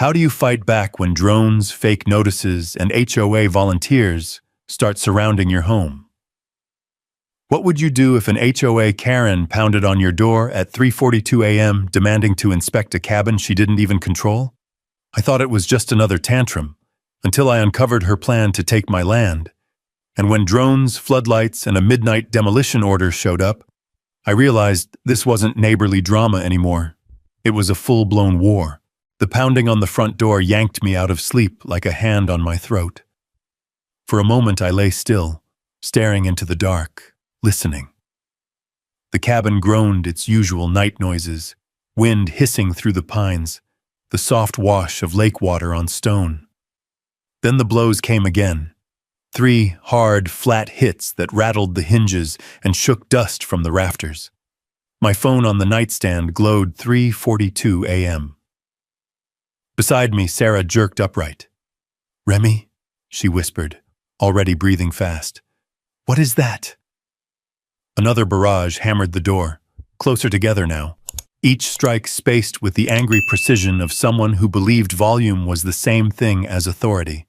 How do you fight back when drones, fake notices, and HOA volunteers start surrounding your home? What would you do if an HOA Karen pounded on your door at 3:42 a.m. demanding to inspect a cabin she didn't even control? I thought it was just another tantrum, until I uncovered her plan to take my land. And when drones, floodlights, and a midnight demolition order showed up, I realized this wasn't neighborly drama anymore. It was a full-blown war. The pounding on the front door yanked me out of sleep like a hand on my throat. For a moment I lay still, staring into the dark, listening. The cabin groaned its usual night noises, wind hissing through the pines, the soft wash of lake water on stone. Then the blows came again. 3 hard, flat hits that rattled the hinges and shook dust from the rafters. My phone on the nightstand glowed 3:42 a.m. Beside me, Sarah jerked upright. "Remy," she whispered, already breathing fast. "What is that?" Another barrage hammered the door, closer together now, each strike spaced with the angry precision of someone who believed volume was the same thing as authority.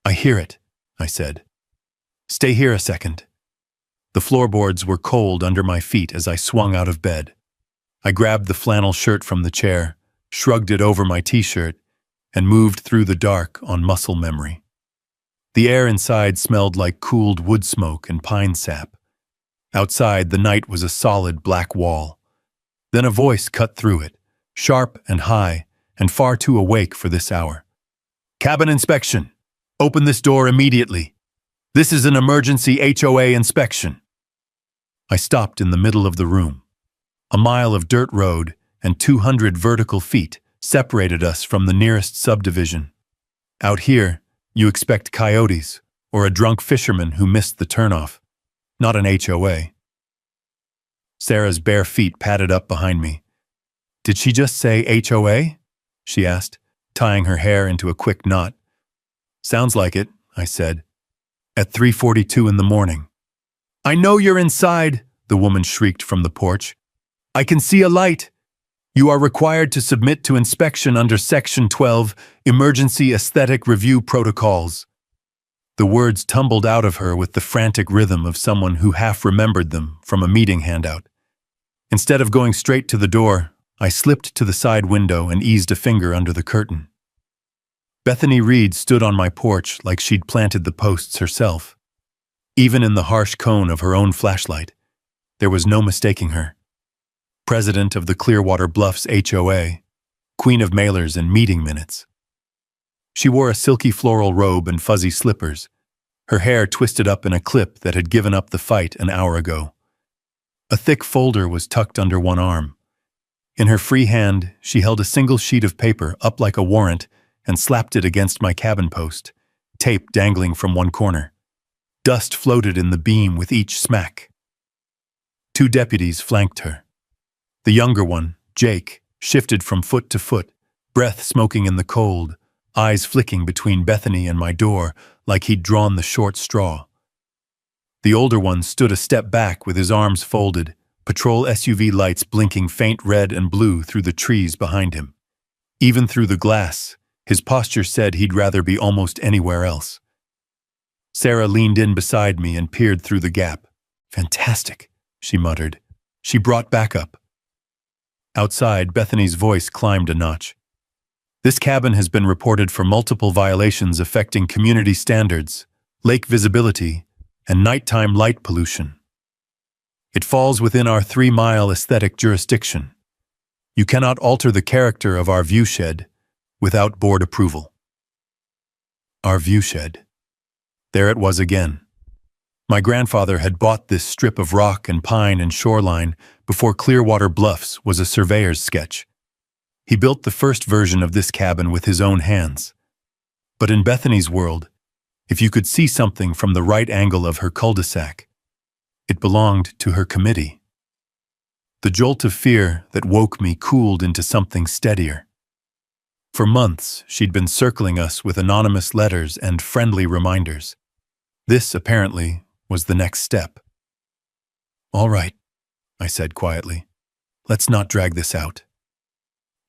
"I hear it," I said. "Stay here a second." The floorboards were cold under my feet as I swung out of bed. I grabbed the flannel shirt from the chair, shrugged it over my t-shirt, and moved through the dark on muscle memory. The air inside smelled like cooled wood smoke and pine sap. Outside, the night was a solid black wall. Then a voice cut through it, sharp and high, and far too awake for this hour. "Cabin inspection! Open this door immediately! This is an emergency HOA inspection!" I stopped in the middle of the room. A mile of dirt road and 200 vertical feet separated us from the nearest subdivision. Out here, you expect coyotes or a drunk fisherman who missed the turnoff, not an HOA. Sarah's bare feet padded up behind me. "Did she just say HOA?" she asked, tying her hair into a quick knot. "Sounds like it," I said. "At 3:42 in the morning." "I know you're inside," the woman shrieked from the porch. "I can see a light. You are required to submit to inspection under Section 12, Emergency Aesthetic Review Protocols." The words tumbled out of her with the frantic rhythm of someone who half remembered them from a meeting handout. Instead of going straight to the door, I slipped to the side window and eased a finger under the curtain. Bethany Reed stood on my porch like she'd planted the posts herself. Even in the harsh cone of her own flashlight, there was no mistaking her. President of the Clearwater Bluffs HOA, queen of mailers and meeting minutes. She wore a silky floral robe and fuzzy slippers, her hair twisted up in a clip that had given up the fight an hour ago. A thick folder was tucked under one arm. In her free hand, she held a single sheet of paper up like a warrant and slapped it against my cabin post, tape dangling from one corner. Dust floated in the beam with each smack. 2 deputies flanked her. The younger one, Jake, shifted from foot to foot, breath smoking in the cold, eyes flicking between Bethany and my door like he'd drawn the short straw. The older one stood a step back with his arms folded, patrol SUV lights blinking faint red and blue through the trees behind him. Even through the glass, his posture said he'd rather be almost anywhere else. Sarah leaned in beside me and peered through the gap. "Fantastic," she muttered. She brought backup. Outside, Bethany's voice climbed a notch. "This cabin has been reported for multiple violations affecting community standards, lake visibility, and nighttime light pollution. It falls within our 3-mile aesthetic jurisdiction. You cannot alter the character of our viewshed without board approval." Our viewshed. There it was again. My grandfather had bought this strip of rock and pine and shoreline before Clearwater Bluffs was a surveyor's sketch. He built the first version of this cabin with his own hands. But in Bethany's world, if you could see something from the right angle of her cul-de-sac, it belonged to her committee. The jolt of fear that woke me cooled into something steadier. For months, she'd been circling us with anonymous letters and friendly reminders. This, apparently, was the next step. "All right," I said quietly. "Let's not drag this out."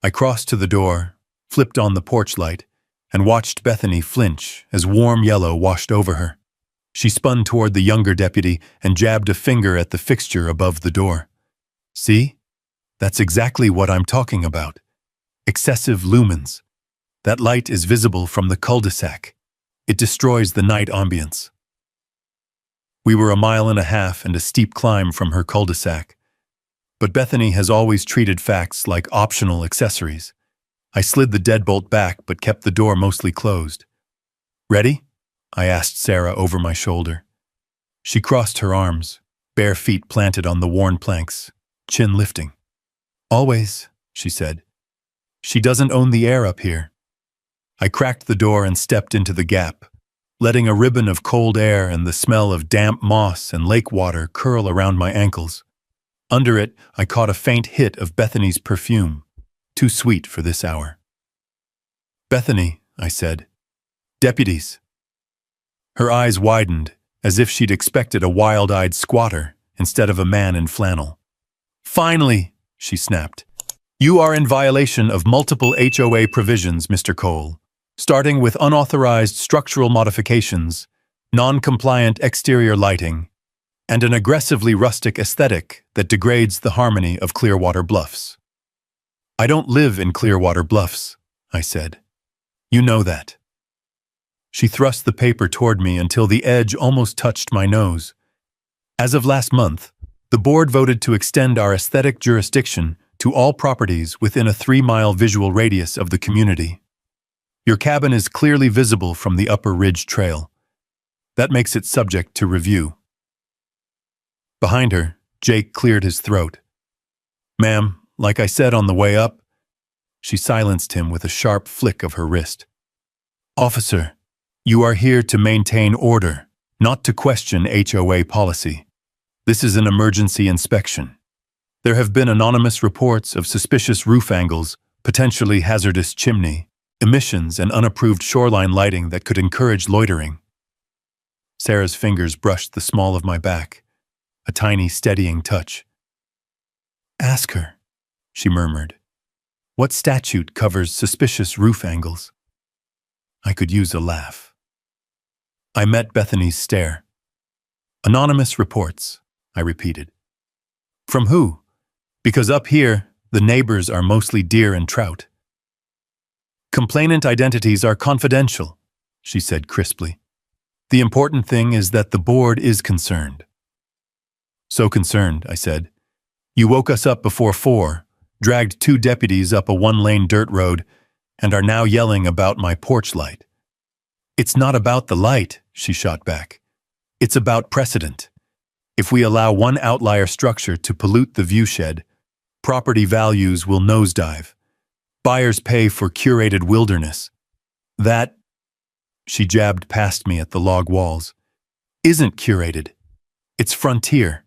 I crossed to the door, flipped on the porch light, and watched Bethany flinch as warm yellow washed over her. She spun toward the younger deputy and jabbed a finger at the fixture above the door. See? That's exactly what I'm talking about. Excessive lumens. That light is visible from the cul-de-sac. It destroys the night ambience. We were 1.5 miles and a steep climb from her cul-de-sac. But Bethany has always treated facts like optional accessories. I slid the deadbolt back but kept the door mostly closed. Ready? I asked Sarah over my shoulder. She crossed her arms, bare feet planted on the worn planks, chin lifting. Always, she said. She doesn't own the air up here. I cracked the door and stepped into the gap, letting a ribbon of cold air and the smell of damp moss and lake water curl around my ankles. Under it, I caught a faint hit of Bethany's perfume, too sweet for this hour. Bethany, I said. Deputies. Her eyes widened, as if she'd expected a wild-eyed squatter instead of a man in flannel. Finally, she snapped. You are in violation of multiple HOA provisions, Mr. Cole, starting with unauthorized structural modifications, non-compliant exterior lighting, and an aggressively rustic aesthetic that degrades the harmony of Clearwater Bluffs. I don't live in Clearwater Bluffs, I said. You know that. She thrust the paper toward me until the edge almost touched my nose. As of last month, the board voted to extend our aesthetic jurisdiction to all properties within a 3-mile visual radius of the community. Your cabin is clearly visible from the Upper Ridge Trail. That makes it subject to review. Behind her, Jake cleared his throat. Ma'am, like I said on the way up. She silenced him with a sharp flick of her wrist. Officer, you are here to maintain order, not to question HOA policy. This is an emergency inspection. There have been anonymous reports of suspicious roof angles, potentially hazardous chimney, emissions, and unapproved shoreline lighting that could encourage loitering. Sarah's fingers brushed the small of my back, a tiny steadying touch. Ask her, she murmured. What statute covers suspicious roof angles? I could use a laugh. I met Bethany's stare. Anonymous reports, I repeated. From who? Because up here, the neighbors are mostly deer and trout. Complainant identities are confidential, she said crisply. The important thing is that the board is concerned. So concerned, I said. You woke us up before 4, dragged 2 deputies up a 1-lane dirt road, and are now yelling about my porch light. It's not about the light, she shot back. It's about precedent. If we allow one outlier structure to pollute the viewshed, property values will nosedive. Buyers pay for curated wilderness. That, she jabbed past me at the log walls, isn't curated. It's frontier.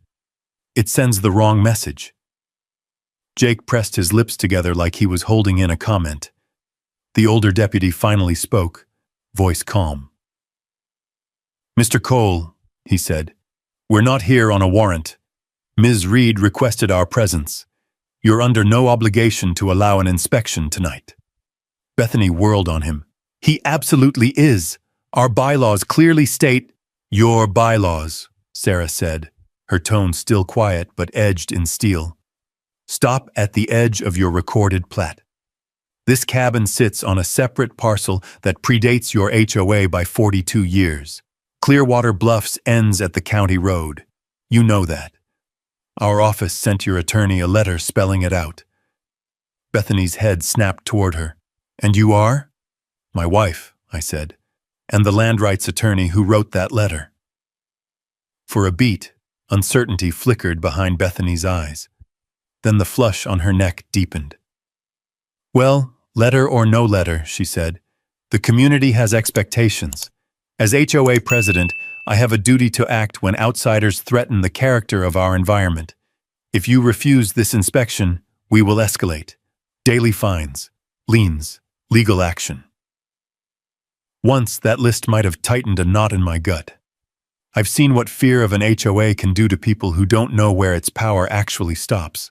It sends the wrong message. Jake pressed his lips together like he was holding in a comment. The older deputy finally spoke, voice calm. Mr. Cole, he said, we're not here on a warrant. Ms. Reed requested our presence. You're under no obligation to allow an inspection tonight. Bethany whirled on him. He absolutely is. Our bylaws clearly state, your bylaws, Sarah said, her tone still quiet but edged in steel. Stop at the edge of your recorded plat. This cabin sits on a separate parcel that predates your HOA by 42 years. Clearwater Bluffs ends at the county road. You know that. Our office sent your attorney a letter spelling it out. Bethany's head snapped toward her. And you are? My wife, I said, and the land rights attorney who wrote that letter. For a beat, uncertainty flickered behind Bethany's eyes. Then the flush on her neck deepened. Well, letter or no letter, she said, the community has expectations. As HOA president, I have a duty to act when outsiders threaten the character of our environment. If you refuse this inspection, we will escalate. Daily fines, liens, legal action. Once, that list might have tightened a knot in my gut. I've seen what fear of an HOA can do to people who don't know where its power actually stops.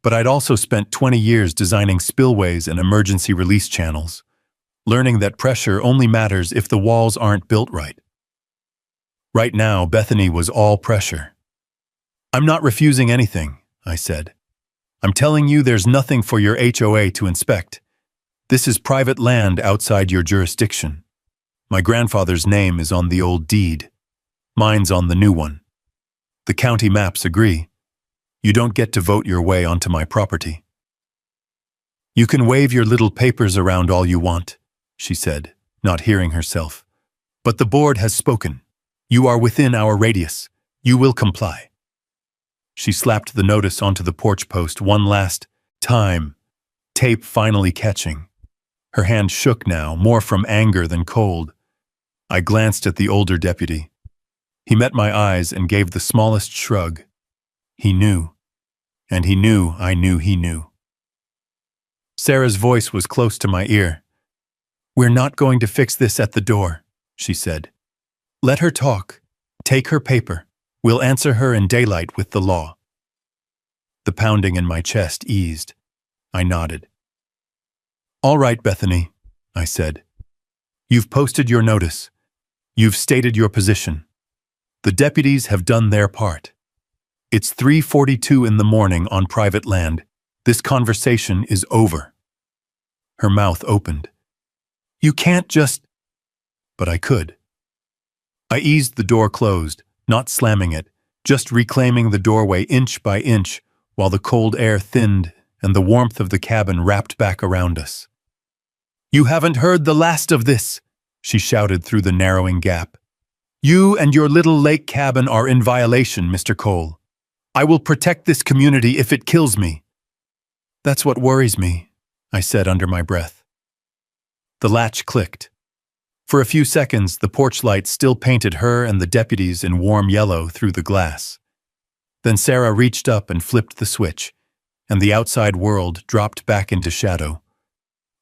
But I'd also spent 20 years designing spillways and emergency release channels, learning that pressure only matters if the walls aren't built right. Right now, Bethany was all pressure. "I'm not refusing anything," I said. "I'm telling you there's nothing for your HOA to inspect. This is private land outside your jurisdiction. My grandfather's name is on the old deed. Mine's on the new one. The county maps agree. You don't get to vote your way onto my property." "You can wave your little papers around all you want," she said, not hearing herself. "But the board has spoken. You are within our radius. You will comply." She slapped the notice onto the porch post one last time, tape finally catching. Her hand shook now, more from anger than cold. I glanced at the older deputy. He met my eyes and gave the smallest shrug. He knew. And he knew I knew he knew. Sarah's voice was close to my ear. "We're not going to fix this at the door," she said. "Let her talk. Take her paper. We'll answer her in daylight with the law." The pounding in my chest eased. I nodded. "All right, Bethany," I said. "You've posted your notice. You've stated your position. The deputies have done their part. It's 3:42 in the morning on private land. This conversation is over." Her mouth opened. "You can't just—" But I could. I eased the door closed, not slamming it, just reclaiming the doorway inch by inch while the cold air thinned and the warmth of the cabin wrapped back around us. "You haven't heard the last of this," she shouted through the narrowing gap. "You and your little lake cabin are in violation, Mr. Cole. I will protect this community if it kills me." "That's what worries me," I said under my breath. The latch clicked. For a few seconds, the porch light still painted her and the deputies in warm yellow through the glass. Then Sarah reached up and flipped the switch, and the outside world dropped back into shadow,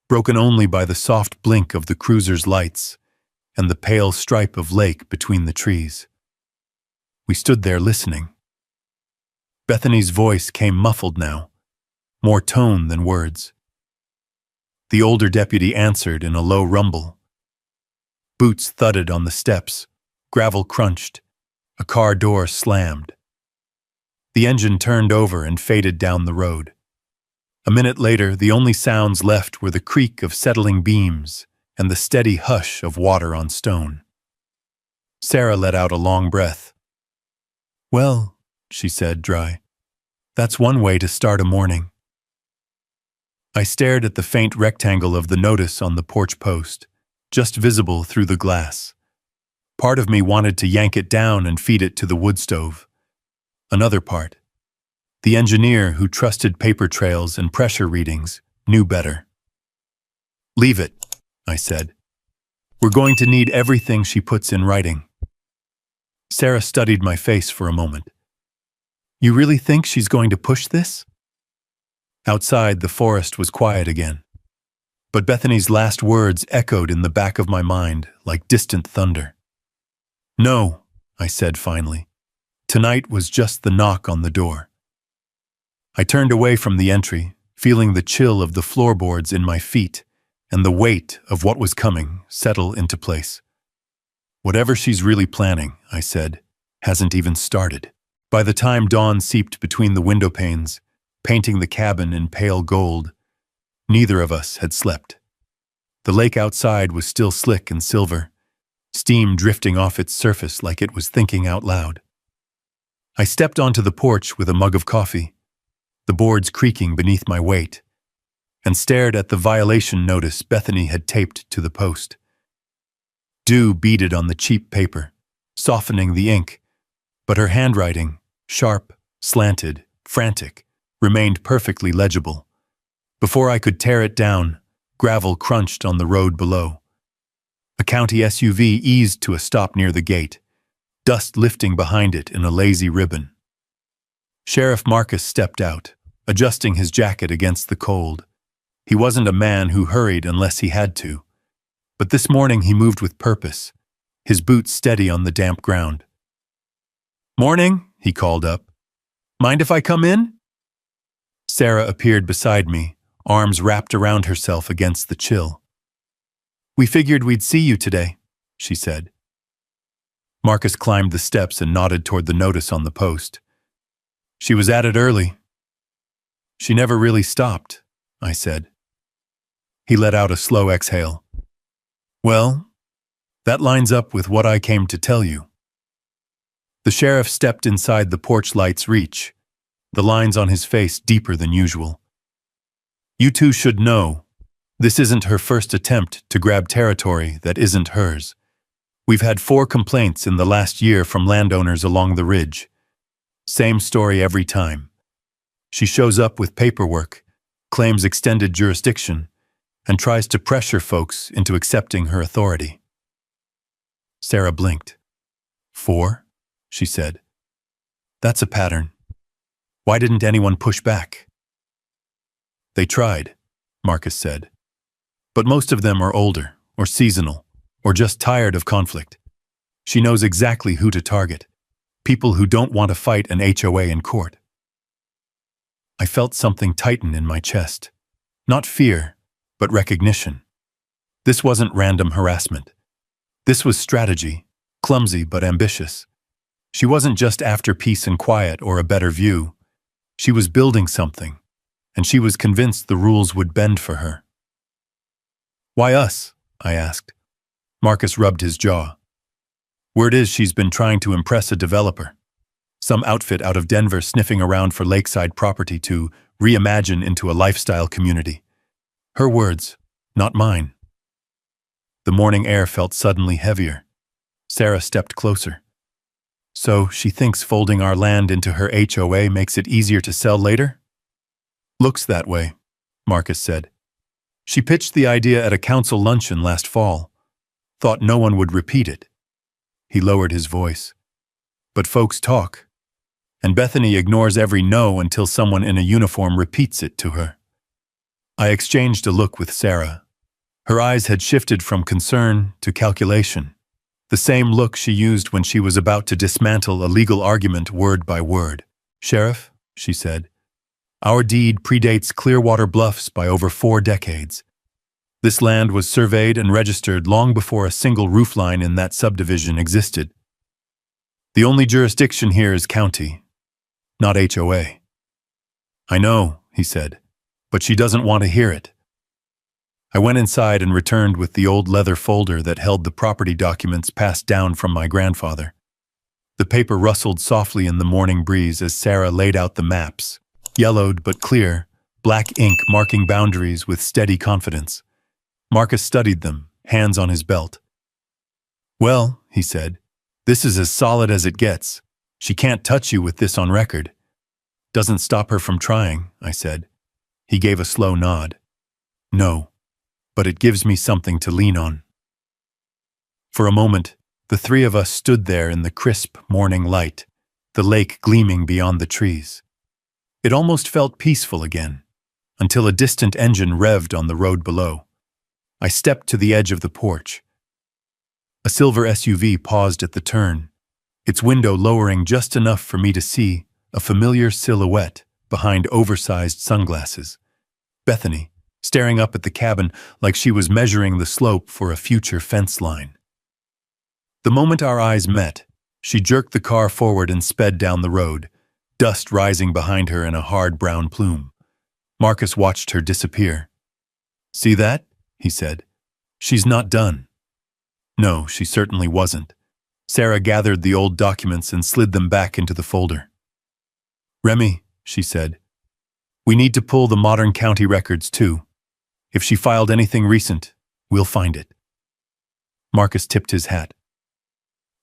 broken only by the soft blink of the cruiser's lights and the pale stripe of lake between the trees. We stood there listening. Bethany's voice came muffled now, more tone than words. The older deputy answered in a low rumble. Boots thudded on the steps, gravel crunched, a car door slammed. The engine turned over and faded down the road. A minute later, the only sounds left were the creak of settling beams and the steady hush of water on stone. Sarah let out a long breath. "Well," she said, dry, "that's one way to start a morning." I stared at the faint rectangle of the notice on the porch post, just visible through the glass. Part of me wanted to yank it down and feed it to the wood stove. Another part, the engineer who trusted paper trails and pressure readings, knew better. "Leave it," I said. "We're going to need everything she puts in writing." Sarah studied my face for a moment. "You really think she's going to push this?" Outside, the forest was quiet again. But Bethany's last words echoed in the back of my mind like distant thunder. "No," I said finally. Tonight was just the knock on the door. I turned away from the entry, feeling the chill of the floorboards in my feet and the weight of what was coming settle into place. "Whatever she's really planning," I said, "hasn't even started." By the time dawn seeped between the window panes, painting the cabin in pale gold, neither of us had slept. The lake outside was still slick and silver, steam drifting off its surface like it was thinking out loud. I stepped onto the porch with a mug of coffee, the boards creaking beneath my weight, and stared at the violation notice Bethany had taped to the post. Dew beaded on the cheap paper, softening the ink, but her handwriting, sharp, slanted, frantic, remained perfectly legible. Before I could tear it down, gravel crunched on the road below. A county SUV eased to a stop near the gate, dust lifting behind it in a lazy ribbon. Sheriff Marcus stepped out, adjusting his jacket against the cold. He wasn't a man who hurried unless he had to, but this morning he moved with purpose, his boots steady on the damp ground. "Morning," he called up. "Mind if I come in?" Sarah appeared beside me, arms wrapped around herself against the chill. "We figured we'd see you today," she said. Marcus climbed the steps and nodded toward the notice on the post. "She was at it early." "She never really stopped," I said. He let out a slow exhale. "Well, that lines up with what I came to tell you." The sheriff stepped inside the porch light's reach, the lines on his face deeper than usual. "You two should know, this isn't her first attempt to grab territory that isn't hers. We've had 4 complaints in the last year from landowners along the ridge. Same story every time. She shows up with paperwork, claims extended jurisdiction, and tries to pressure folks into accepting her authority." Sarah blinked. "4?" she said. "That's a pattern. Why didn't anyone push back?" "They tried," Marcus said. "But most of them are older, or seasonal, or just tired of conflict. She knows exactly who to target. People who don't want to fight an HOA in court." I felt something tighten in my chest. Not fear, but recognition. This wasn't random harassment. This was strategy, clumsy but ambitious. She wasn't just after peace and quiet or a better view. She was building something, and she was convinced the rules would bend for her. "Why us?" I asked. Marcus rubbed his jaw. "Word is she's been trying to impress a developer. Some outfit out of Denver sniffing around for lakeside property to reimagine into a lifestyle community. Her words, not mine." The morning air felt suddenly heavier. Sarah stepped closer. "So she thinks folding our land into her HOA makes it easier to sell later?" "Looks that way," Marcus said. "She pitched the idea at a council luncheon last fall. Thought no one would repeat it." He lowered his voice. "But folks talk. And Bethany ignores every no until someone in a uniform repeats it to her." I exchanged a look with Sarah. Her eyes had shifted from concern to calculation. The same look she used when she was about to dismantle a legal argument word by word. "Sheriff," she said, "our deed predates Clearwater Bluffs by over 4 decades. This land was surveyed and registered long before a single roofline in that subdivision existed. The only jurisdiction here is county, not HOA." "I know," he said, "but she doesn't want to hear it." I went inside and returned with the old leather folder that held the property documents passed down from my grandfather. The paper rustled softly in the morning breeze as Sarah laid out the maps, yellowed but clear, black ink marking boundaries with steady confidence. Marcus studied them, hands on his belt. "Well," he said, "this is as solid as it gets. She can't touch you with this on record." "Doesn't stop her from trying," I said. He gave a slow nod. "No, but it gives me something to lean on." For a moment, the 3 of us stood there in the crisp morning light, the lake gleaming beyond the trees. It almost felt peaceful again, until a distant engine revved on the road below. I stepped to the edge of the porch. A silver SUV paused at the turn, its window lowering just enough for me to see a familiar silhouette behind oversized sunglasses. Bethany, staring up at the cabin like she was measuring the slope for a future fence line. The moment our eyes met, she jerked the car forward and sped down the road, dust rising behind her in a hard brown plume. Marcus watched her disappear. "See that?" he said. "She's not done." No, she certainly wasn't. Sarah gathered the old documents and slid them back into the folder. "Remy," she said, "we need to pull the modern county records too. If she filed anything recent, we'll find it." Marcus tipped his hat.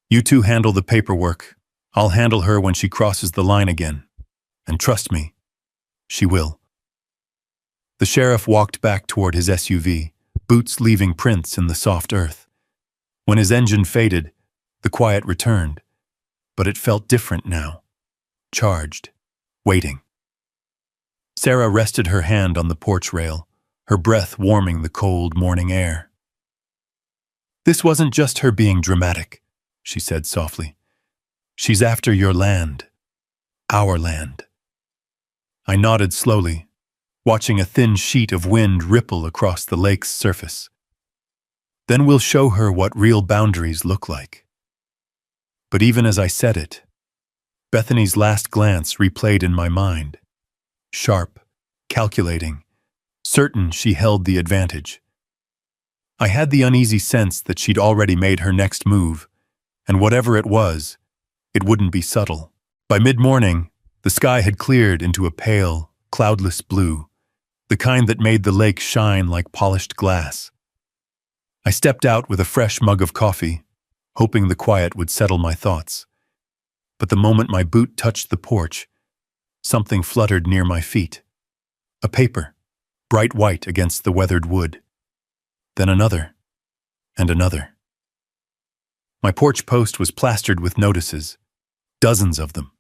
"You two handle the paperwork. I'll handle her when she crosses the line again. And trust me, she will." The sheriff walked back toward his SUV, boots leaving prints in the soft earth. When his engine faded, the quiet returned, but it felt different now. Charged, waiting. Sarah rested her hand on the porch rail, her breath warming the cold morning air. "This wasn't just her being dramatic," she said softly. "She's after your land. Our land." I nodded slowly, watching a thin sheet of wind ripple across the lake's surface. Then we'll show her what real boundaries look like. But even as I said it, Bethany's last glance replayed in my mind. Sharp, calculating, certain she held the advantage. I had the uneasy sense that she'd already made her next move, and whatever it was, it wouldn't be subtle. By mid-morning, the sky had cleared into a pale, cloudless blue, the kind that made the lake shine like polished glass. I stepped out with a fresh mug of coffee, hoping the quiet would settle my thoughts. But the moment my boot touched the porch, something fluttered near my feet. A paper, bright white against the weathered wood. Then another, and another. My porch post was plastered with notices, dozens of them.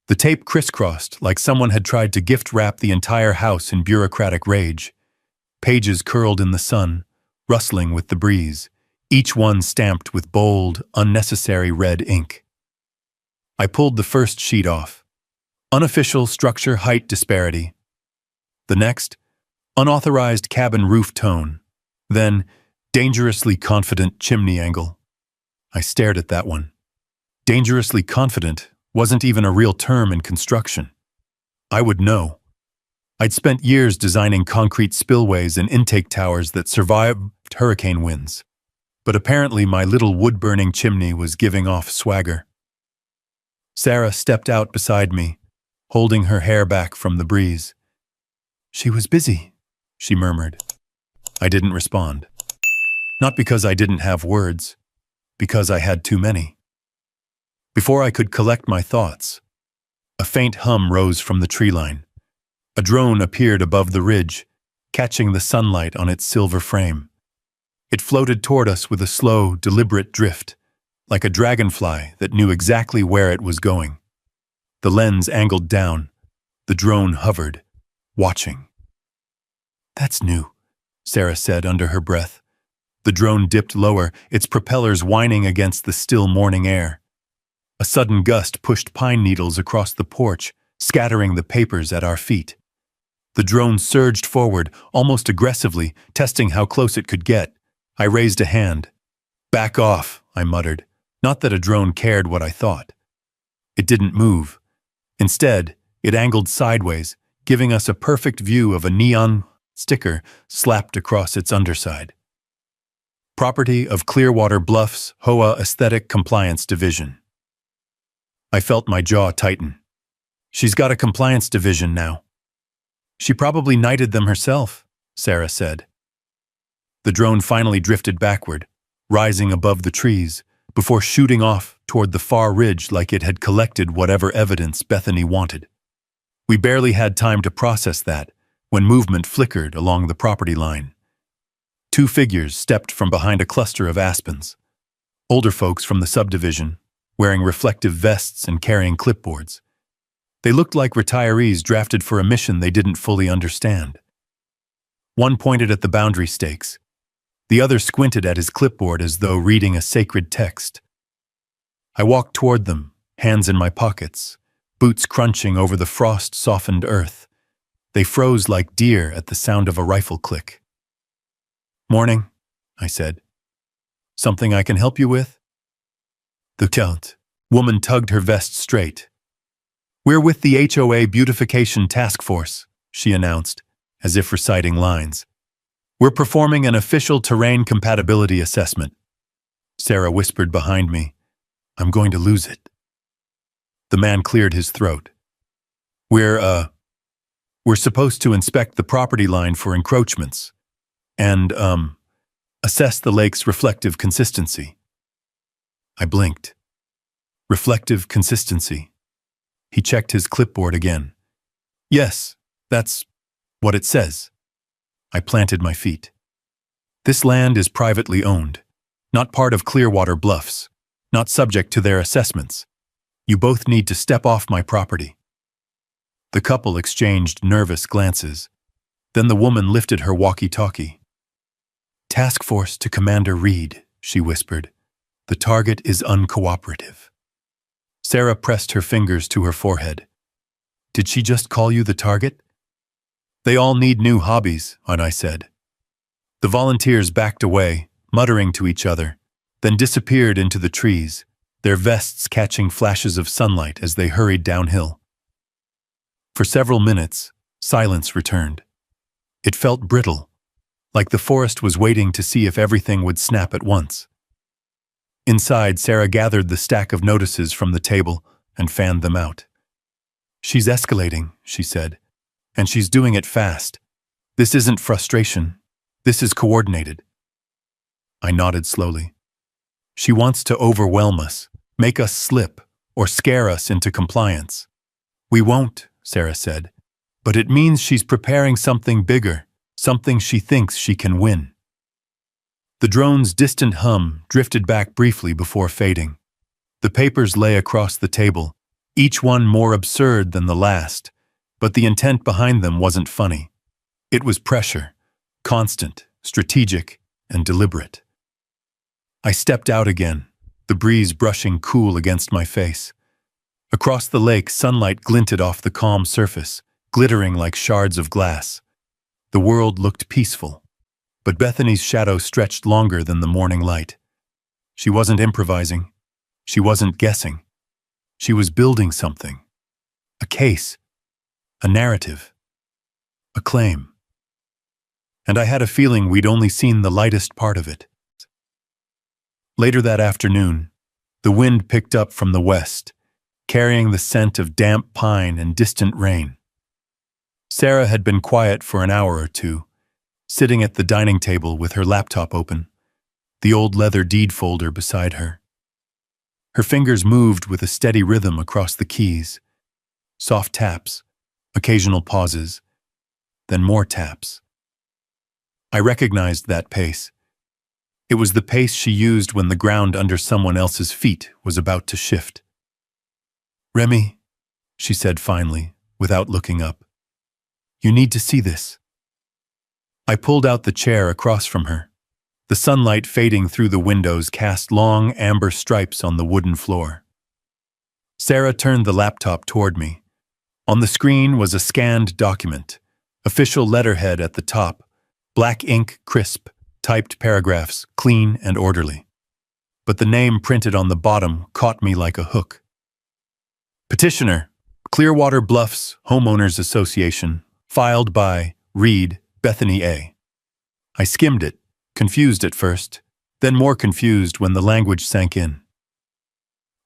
The tape crisscrossed like someone had tried to gift-wrap the entire house in bureaucratic rage. Pages curled in the sun, rustling with the breeze, each one stamped with bold, unnecessary red ink. I pulled the first sheet off. Unofficial structure-height disparity. The next, unauthorized cabin roof tone. Then, dangerously confident chimney angle. I stared at that one. Dangerously confident wasn't even a real term in construction. I would know. I'd spent years designing concrete spillways and intake towers that survived hurricane winds. But apparently my little wood-burning chimney was giving off swagger. Sarah stepped out beside me, holding her hair back from the breeze. "She was busy," she murmured. I didn't respond. Not because I didn't have words, because I had too many. Before I could collect my thoughts, a faint hum rose from the tree line. A drone appeared above the ridge, catching the sunlight on its silver frame. It floated toward us with a slow, deliberate drift, like a dragonfly that knew exactly where it was going. The lens angled down. The drone hovered, watching. "That's new," Sarah said under her breath. The drone dipped lower, its propellers whining against the still morning air. A sudden gust pushed pine needles across the porch, scattering the papers at our feet. The drone surged forward, almost aggressively, testing how close it could get. I raised a hand. "Back off," I muttered. Not that a drone cared what I thought. It didn't move. Instead, it angled sideways, giving us a perfect view of a neon sticker slapped across its underside. Property of Clearwater Bluffs HOA Aesthetic Compliance Division. I felt my jaw tighten. She's got a compliance division now. She probably knighted them herself, Sarah said. The drone finally drifted backward, rising above the trees, before shooting off toward the far ridge like it had collected whatever evidence Bethany wanted. We barely had time to process that when movement flickered along the property line. Two figures stepped from behind a cluster of aspens. Older folks from the subdivision, wearing reflective vests and carrying clipboards. They looked like retirees drafted for a mission they didn't fully understand. One pointed at the boundary stakes. The other squinted at his clipboard as though reading a sacred text. I walked toward them, hands in my pockets, boots crunching over the frost-softened earth. They froze like deer at the sound of a rifle click. "Morning," I said. "Something I can help you with?" The woman tugged her vest straight. "We're with the HOA Beautification Task Force," she announced, as if reciting lines. "We're performing an official terrain compatibility assessment." Sarah whispered behind me, "I'm going to lose it." The man cleared his throat. We're supposed to inspect the property line for encroachments and, assess the lake's reflective consistency." I blinked. Reflective consistency. He checked his clipboard again. "Yes, that's what it says." I planted my feet. "This land is privately owned, not part of Clearwater Bluffs, not subject to their assessments. You both need to step off my property." The couple exchanged nervous glances. Then the woman lifted her walkie-talkie. "Task Force to Commander Reed," she whispered. "The target is uncooperative." Sarah pressed her fingers to her forehead. "Did she just call you the target?" They all need new hobbies, and I said. The volunteers backed away, muttering to each other, then disappeared into the trees, their vests catching flashes of sunlight as they hurried downhill. For several minutes, silence returned. It felt brittle, like the forest was waiting to see if everything would snap at once. Inside, Sarah gathered the stack of notices from the table and fanned them out. "She's escalating," she said, "and she's doing it fast. This isn't frustration. This is coordinated." I nodded slowly. "She wants to overwhelm us, make us slip, or scare us into compliance." "We won't," Sarah said, "but it means she's preparing something bigger, something she thinks she can win." The drone's distant hum drifted back briefly before fading. The papers lay across the table, each one more absurd than the last, but the intent behind them wasn't funny. It was pressure, constant, strategic, and deliberate. I stepped out again, the breeze brushing cool against my face. Across the lake, sunlight glinted off the calm surface, glittering like shards of glass. The world looked peaceful, but Bethany's shadow stretched longer than the morning light. She wasn't improvising. She wasn't guessing. She was building something. A case. A narrative. A claim. And I had a feeling we'd only seen the lightest part of it. Later that afternoon, the wind picked up from the west, carrying the scent of damp pine and distant rain. Sarah had been quiet for an hour or two, sitting at the dining table with her laptop open, the old leather deed folder beside her. Her fingers moved with a steady rhythm across the keys. Soft taps, occasional pauses, then more taps. I recognized that pace. It was the pace she used when the ground under someone else's feet was about to shift. "Remy," she said finally, without looking up, "you need to see this." I pulled out the chair across from her. The sunlight fading through the windows cast long amber stripes on the wooden floor. Sarah turned the laptop toward me. On the screen was a scanned document, official letterhead at the top, black ink crisp, typed paragraphs, clean and orderly. But the name printed on the bottom caught me like a hook. Petitioner, Clearwater Bluffs Homeowners Association, filed by Reed, Bethany A. I skimmed it, confused at first, then more confused when the language sank in.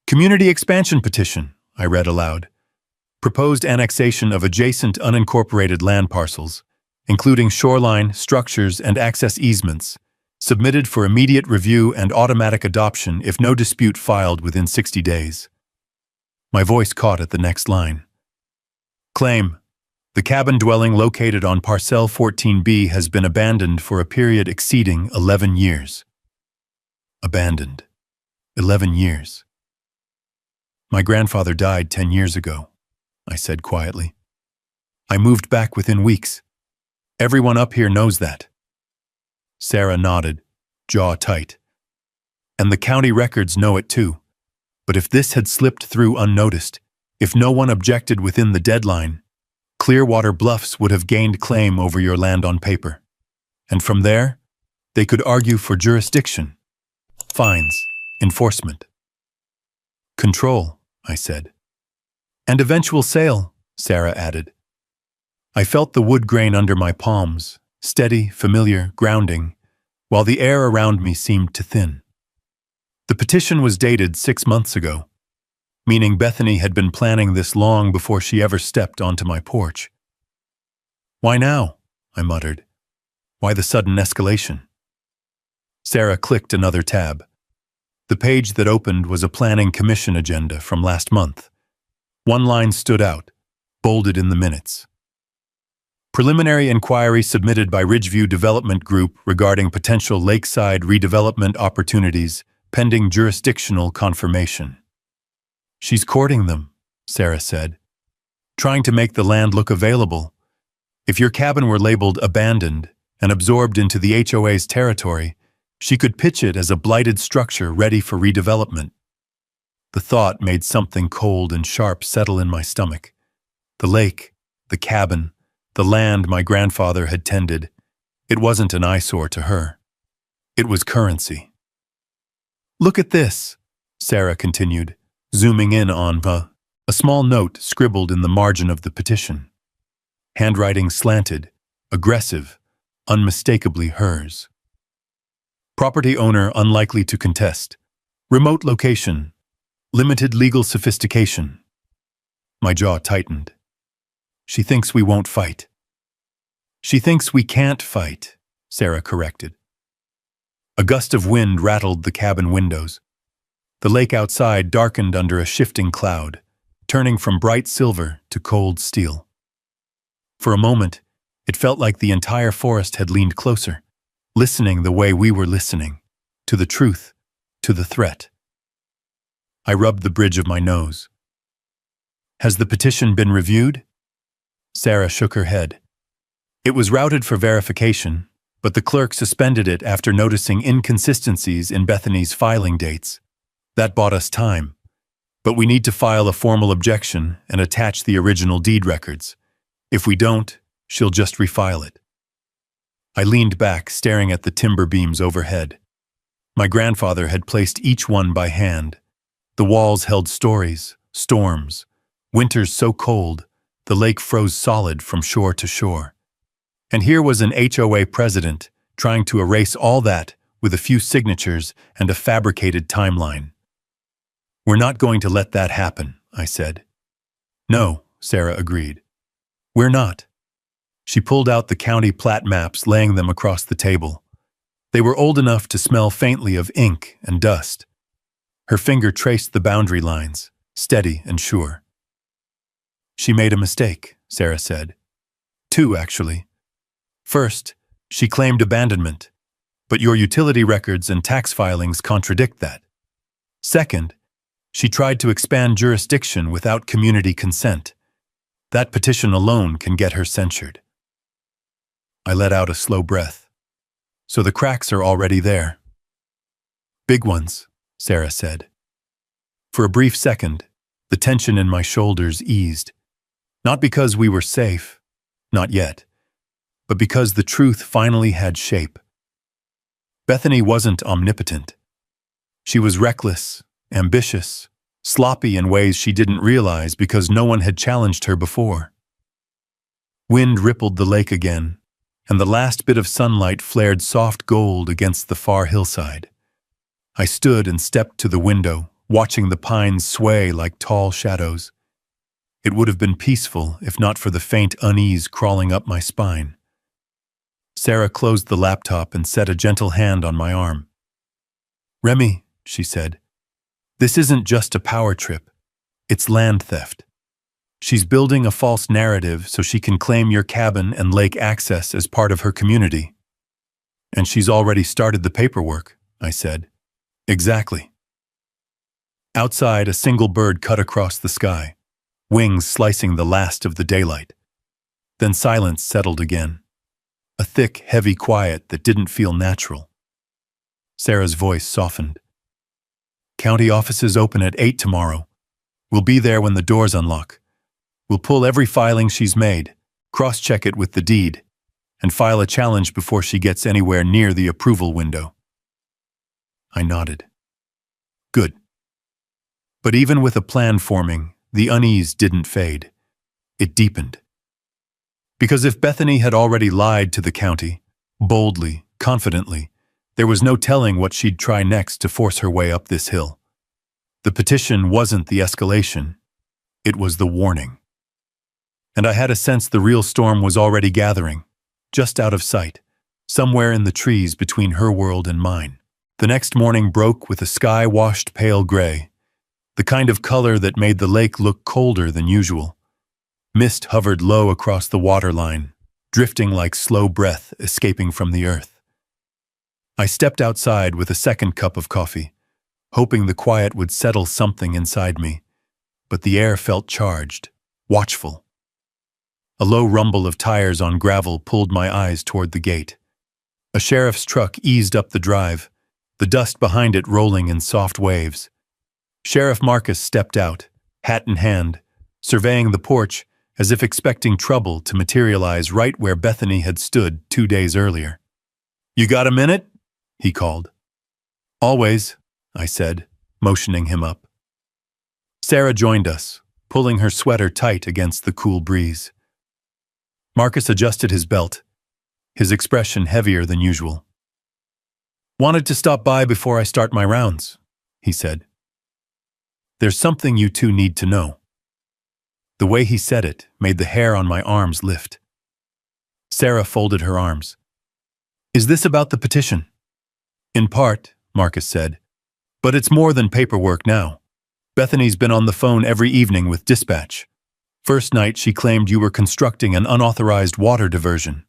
"Community expansion petition," I read aloud. "Proposed annexation of adjacent unincorporated land parcels, including shoreline, structures, and access easements, submitted for immediate review and automatic adoption if no dispute filed within 60 days. My voice caught at the next line. "Claim. The cabin dwelling located on Parcel 14B has been abandoned for a period exceeding 11 years. Abandoned. 11 years. My grandfather died 10 years ago, I said quietly. I moved back within weeks. Everyone up here knows that. Sarah nodded, jaw tight. And the county records know it too. But if this had slipped through unnoticed, if no one objected within the deadline, Clearwater Bluffs would have gained claim over your land on paper. And from there, they could argue for jurisdiction, fines, enforcement. Control, I said. And eventual sale, Sarah added. I felt the wood grain under my palms, steady, familiar, grounding, while the air around me seemed to thin. The petition was dated 6 months ago, meaning Bethany had been planning this long before she ever stepped onto my porch. Why now? I muttered. Why the sudden escalation? Sarah clicked another tab. The page that opened was a planning commission agenda from last month. One line stood out, bolded in the minutes. Preliminary inquiry submitted by Ridgeview Development Group regarding potential lakeside redevelopment opportunities pending jurisdictional confirmation. She's courting them, Sarah said, trying to make the land look available. If your cabin were labeled abandoned and absorbed into the HOA's territory, she could pitch it as a blighted structure ready for redevelopment. The thought made something cold and sharp settle in my stomach. The lake, the cabin, The land my grandfather had tended, it wasn't an eyesore to her. It was currency. "Look at this," Sarah continued, zooming in on a small note scribbled in the margin of the petition. Handwriting slanted, aggressive, unmistakably hers. Property owner unlikely to contest. Remote location. Limited legal sophistication. My jaw tightened. She thinks we won't fight. She thinks we can't fight, Sarah corrected. A gust of wind rattled the cabin windows. The lake outside darkened under a shifting cloud, turning from bright silver to cold steel. For a moment, it felt like the entire forest had leaned closer, listening the way we were listening, to the truth, to the threat. I rubbed the bridge of my nose. "Has the petition been reviewed?" Sarah shook her head. It was routed for verification, but the clerk suspended it after noticing inconsistencies in Bethany's filing dates. That bought us time, but we need to file a formal objection and attach the original deed records. If we don't, she'll just refile it. I leaned back, staring at the timber beams overhead. My grandfather had placed each one by hand. The walls held stories, storms, winters so cold, the lake froze solid from shore to shore. And here was an HOA president trying to erase all that with a few signatures and a fabricated timeline. "We're not going to let that happen," I said. "No," Sarah agreed. "We're not." She pulled out the county plat maps, laying them across the table. They were old enough to smell faintly of ink and dust. Her finger traced the boundary lines, steady and sure. "She made a mistake," Sarah said. "Two, actually. First, she claimed abandonment, but your utility records and tax filings contradict that. Second, she tried to expand jurisdiction without community consent. That petition alone can get her censured." I let out a slow breath. "So the cracks are already there." "Big ones," Sarah said. For a brief second, the tension in my shoulders eased. Not because we were safe, not yet, but because the truth finally had shape. Bethany wasn't omnipotent. She was reckless, ambitious, sloppy in ways she didn't realize because no one had challenged her before. Wind rippled the lake again, and the last bit of sunlight flared soft gold against the far hillside. I stood and stepped to the window, watching the pines sway like tall shadows. It would have been peaceful if not for the faint unease crawling up my spine. Sarah closed the laptop and set a gentle hand on my arm. "Remy," she said, "this isn't just a power trip. It's land theft. She's building a false narrative so she can claim your cabin and lake access as part of her community." "And she's already started the paperwork," I said. "Exactly." Outside, a single bird cut across the sky, wings slicing the last of the daylight. Then silence settled again. A thick, heavy quiet that didn't feel natural. Sarah's voice softened. "County offices open at 8 tomorrow. We'll be there when the doors unlock. We'll pull every filing she's made, cross-check it with the deed, and file a challenge before she gets anywhere near the approval window." I nodded. Good. But even with a plan forming, the unease didn't fade. It deepened. Because if Bethany had already lied to the county, boldly, confidently, there was no telling what she'd try next to force her way up this hill. The petition wasn't the escalation. It was the warning. And I had a sense the real storm was already gathering, just out of sight, somewhere in the trees between her world and mine. The next morning broke with a sky washed pale gray, the kind of color that made the lake look colder than usual. Mist hovered low across the waterline, drifting like slow breath escaping from the earth. I stepped outside with a second cup of coffee, hoping the quiet would settle something inside me, but the air felt charged, watchful. A low rumble of tires on gravel pulled my eyes toward the gate. A sheriff's truck eased up the drive, the dust behind it rolling in soft waves. Sheriff Marcus stepped out, hat in hand, surveying the porch as if expecting trouble to materialize right where Bethany had stood 2 days earlier. "You got a minute?" he called. "Always," I said, motioning him up. Sarah joined us, pulling her sweater tight against the cool breeze. Marcus adjusted his belt, his expression heavier than usual. "Wanted to stop by before I start my rounds," he said. "There's something you two need to know." The way he said it made the hair on my arms lift. Sarah folded her arms. "Is this about the petition?" "In part," Marcus said, "but it's more than paperwork now. Bethany's been on the phone every evening with dispatch. First night, she claimed you were constructing an unauthorized water diversion.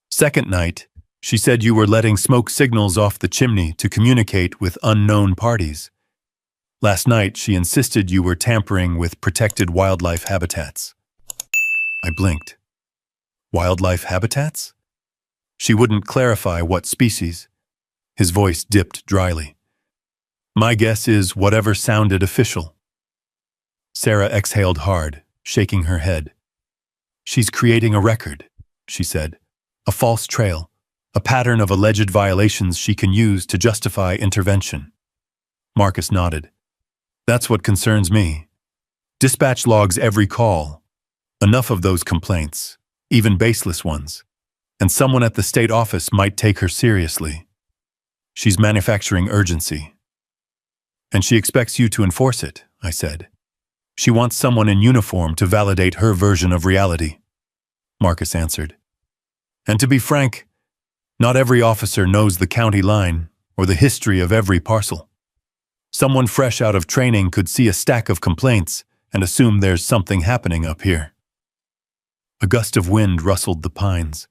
Second night, she said you were letting smoke signals off the chimney to communicate with unknown parties. Last night, she insisted you were tampering with protected wildlife habitats." I blinked. Wildlife habitats? She wouldn't clarify what species. His voice dipped dryly. "My guess is whatever sounded official." Sarah exhaled hard, shaking her head. "She's creating a record," she said. "A false trail, a pattern of alleged violations she can use to justify intervention." Marcus nodded. "That's what concerns me. Dispatch logs every call. Enough of those complaints, even baseless ones. And someone at the state office might take her seriously. She's manufacturing urgency. And she expects you to enforce it," I said. "She wants someone in uniform to validate her version of reality," Marcus answered. "And to be frank, not every officer knows the county line or the history of every parcel. Someone fresh out of training could see a stack of complaints and assume there's something happening up here." A gust of wind rustled the pines.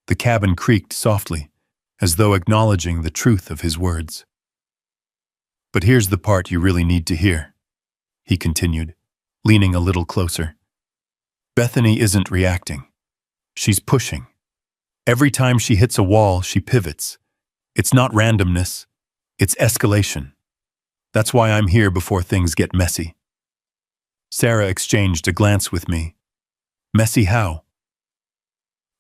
The cabin creaked softly, as though acknowledging the truth of his words. "But here's the part you really need to hear," he continued, leaning a little closer. "Bethany isn't reacting. She's pushing. Every time she hits a wall, she pivots. It's not randomness, it's escalation. That's why I'm here before things get messy." Sarah exchanged a glance with me. "Messy how?"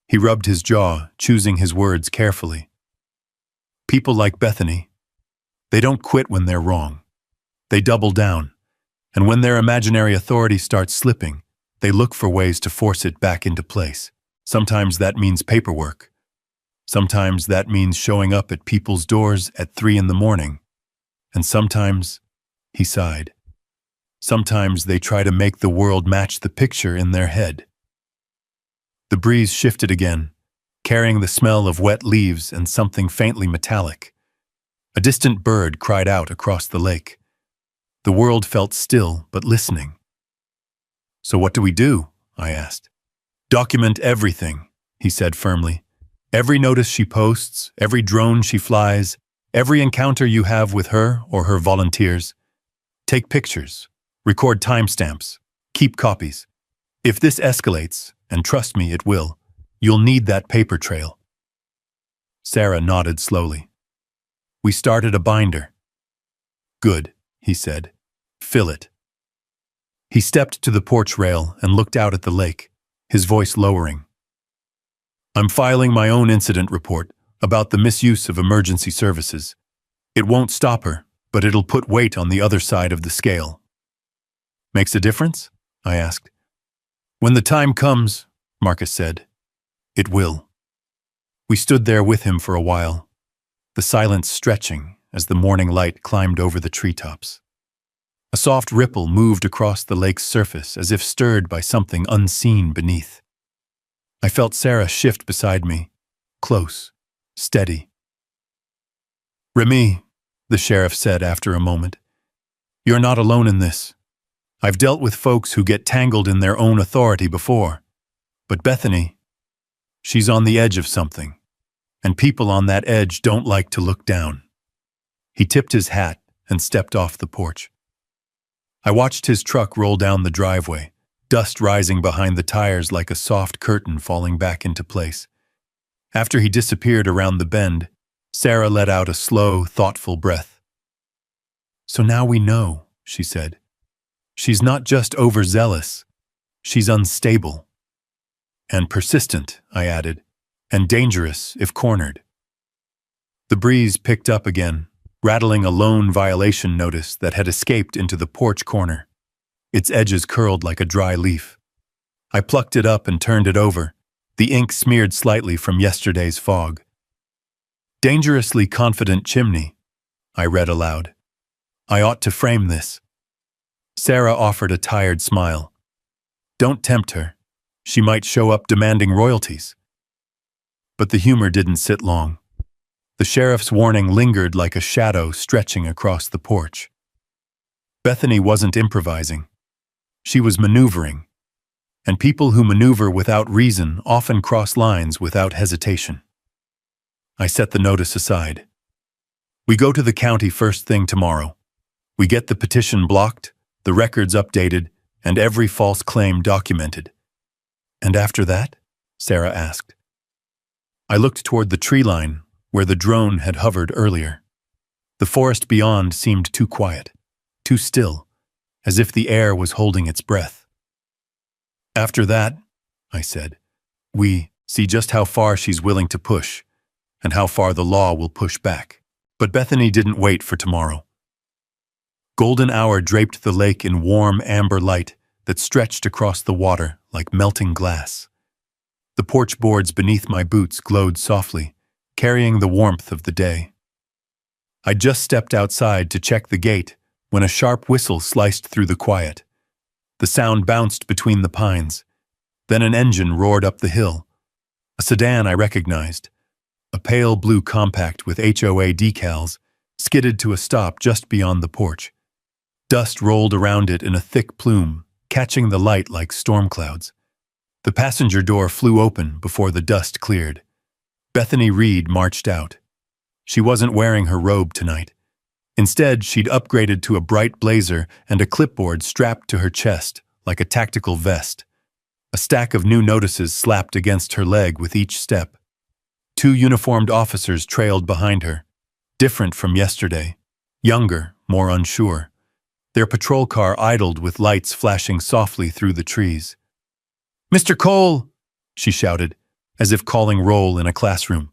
He rubbed his jaw, choosing his words carefully. "People like Bethany, they don't quit when they're wrong. They double down, and when their imaginary authority starts slipping, they look for ways to force it back into place. Sometimes that means paperwork. Sometimes that means showing up at people's doors at 3 in the morning. And sometimes," he sighed, "sometimes they try to make the world match the picture in their head." The breeze shifted again, carrying the smell of wet leaves and something faintly metallic. A distant bird cried out across the lake. The world felt still, but listening. "So what do we do?" I asked. "Document everything," he said firmly. "Every notice she posts, every drone she flies, every encounter you have with her or her volunteers. Take pictures, record timestamps, keep copies. If this escalates, and trust me, it will, you'll need that paper trail." Sarah nodded slowly. "We started a binder." "Good," he said. "Fill it." He stepped to the porch rail and looked out at the lake, his voice lowering. "I'm filing my own incident report about the misuse of emergency services. It won't stop her, but it'll put weight on the other side of the scale." "Makes a difference?" I asked. "When the time comes," Marcus said, "it will." We stood there with him for a while, the silence stretching as the morning light climbed over the treetops. A soft ripple moved across the lake's surface as if stirred by something unseen beneath. I felt Sarah shift beside me, close, steady. "Remy," the sheriff said after a moment, "you're not alone in this. I've dealt with folks who get tangled in their own authority before. But Bethany, she's on the edge of something, and people on that edge don't like to look down." He tipped his hat and stepped off the porch. I watched his truck roll down the driveway, dust rising behind the tires like a soft curtain falling back into place. After he disappeared around the bend, Sarah let out a slow, thoughtful breath. "So now we know," she said. "She's not just overzealous. She's unstable. And persistent, I added, and dangerous if cornered. The breeze picked up again, rattling a lone violation notice that had escaped into the porch corner. Its edges curled like a dry leaf. I plucked it up and turned it over, the ink smeared slightly from yesterday's fog. Dangerously confident chimney, I read aloud. I ought to frame this. Sarah offered a tired smile. Don't tempt her. She might show up demanding royalties. But the humor didn't sit long. The sheriff's warning lingered like a shadow stretching across the porch. Bethany wasn't improvising. She was maneuvering. And people who maneuver without reason often cross lines without hesitation. I set the notice aside. We go to the county first thing tomorrow. We get the petition blocked, the records updated, and every false claim documented. And after that? Sarah asked. I looked toward the tree line, where the drone had hovered earlier. The forest beyond seemed too quiet, too still, as if the air was holding its breath. After that, I said, we see just how far she's willing to push, and how far the law will push back. But Bethany didn't wait for tomorrow. Golden hour draped the lake in warm amber light that stretched across the water like melting glass. The porch boards beneath my boots glowed softly, carrying the warmth of the day. I just stepped outside to check the gate when a sharp whistle sliced through the quiet. The sound bounced between the pines. Then an engine roared up the hill. A sedan I recognized. A pale blue compact with HOA decals skidded to a stop just beyond the porch. Dust rolled around it in a thick plume, catching the light like storm clouds. The passenger door flew open before the dust cleared. Bethany Reed marched out. She wasn't wearing her robe tonight. Instead, she'd upgraded to a bright blazer and a clipboard strapped to her chest like a tactical vest. A stack of new notices slapped against her leg with each step. 2 uniformed officers trailed behind her, different from yesterday, younger, more unsure. Their patrol car idled with lights flashing softly through the trees. "Mr. Cole," she shouted, as if calling roll in a classroom.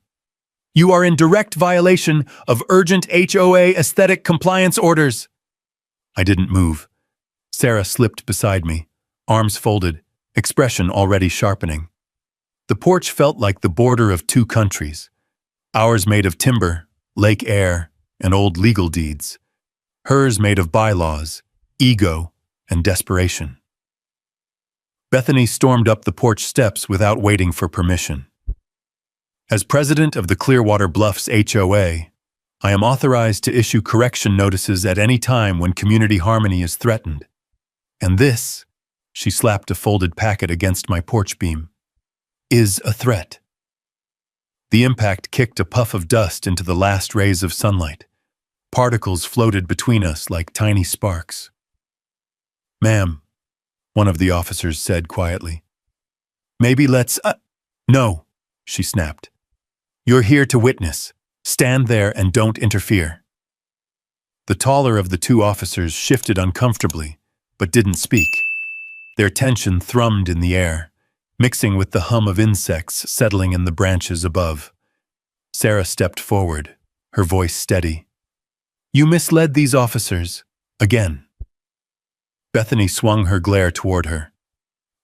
"You are in direct violation of urgent HOA aesthetic compliance orders." I didn't move. Sarah slipped beside me, arms folded, expression already sharpening. The porch felt like the border of 2 countries, ours made of timber, lake air, and old legal deeds. Hers made of bylaws, ego, and desperation. Bethany stormed up the porch steps without waiting for permission. As president of the Clearwater Bluffs HOA, I am authorized to issue correction notices at any time when community harmony is threatened. And this, she slapped a folded packet against my porch beam, is a threat. The impact kicked a puff of dust into the last rays of sunlight. Particles floated between us like tiny sparks. "Ma'am," one of the officers said quietly. "Maybe let's—" "No," she snapped. "You're here to witness. Stand there and don't interfere." The taller of the 2 officers shifted uncomfortably, but didn't speak. Their tension thrummed in the air, mixing with the hum of insects settling in the branches above. Sarah stepped forward, her voice steady. "You misled these officers. Again." Bethany swung her glare toward her.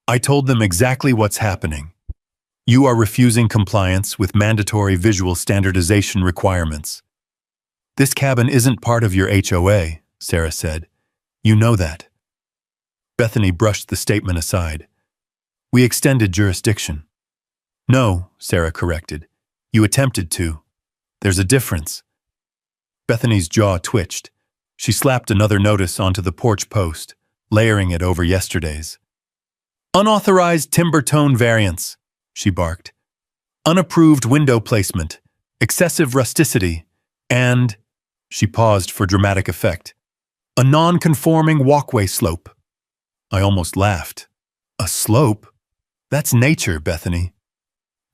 "I told them exactly what's happening. You are refusing compliance with mandatory visual standardization requirements. This cabin isn't part of your HOA, Sarah said. You know that." Bethany brushed the statement aside. "We extended jurisdiction." "No," Sarah corrected. "You attempted to. There's a difference." Bethany's jaw twitched. She slapped another notice onto the porch post, layering it over yesterday's. "Unauthorized timber tone variance," she barked. "Unapproved window placement, excessive rusticity, and," she paused for dramatic effect, "a non-conforming walkway slope." I almost laughed. "A slope? That's nature, Bethany."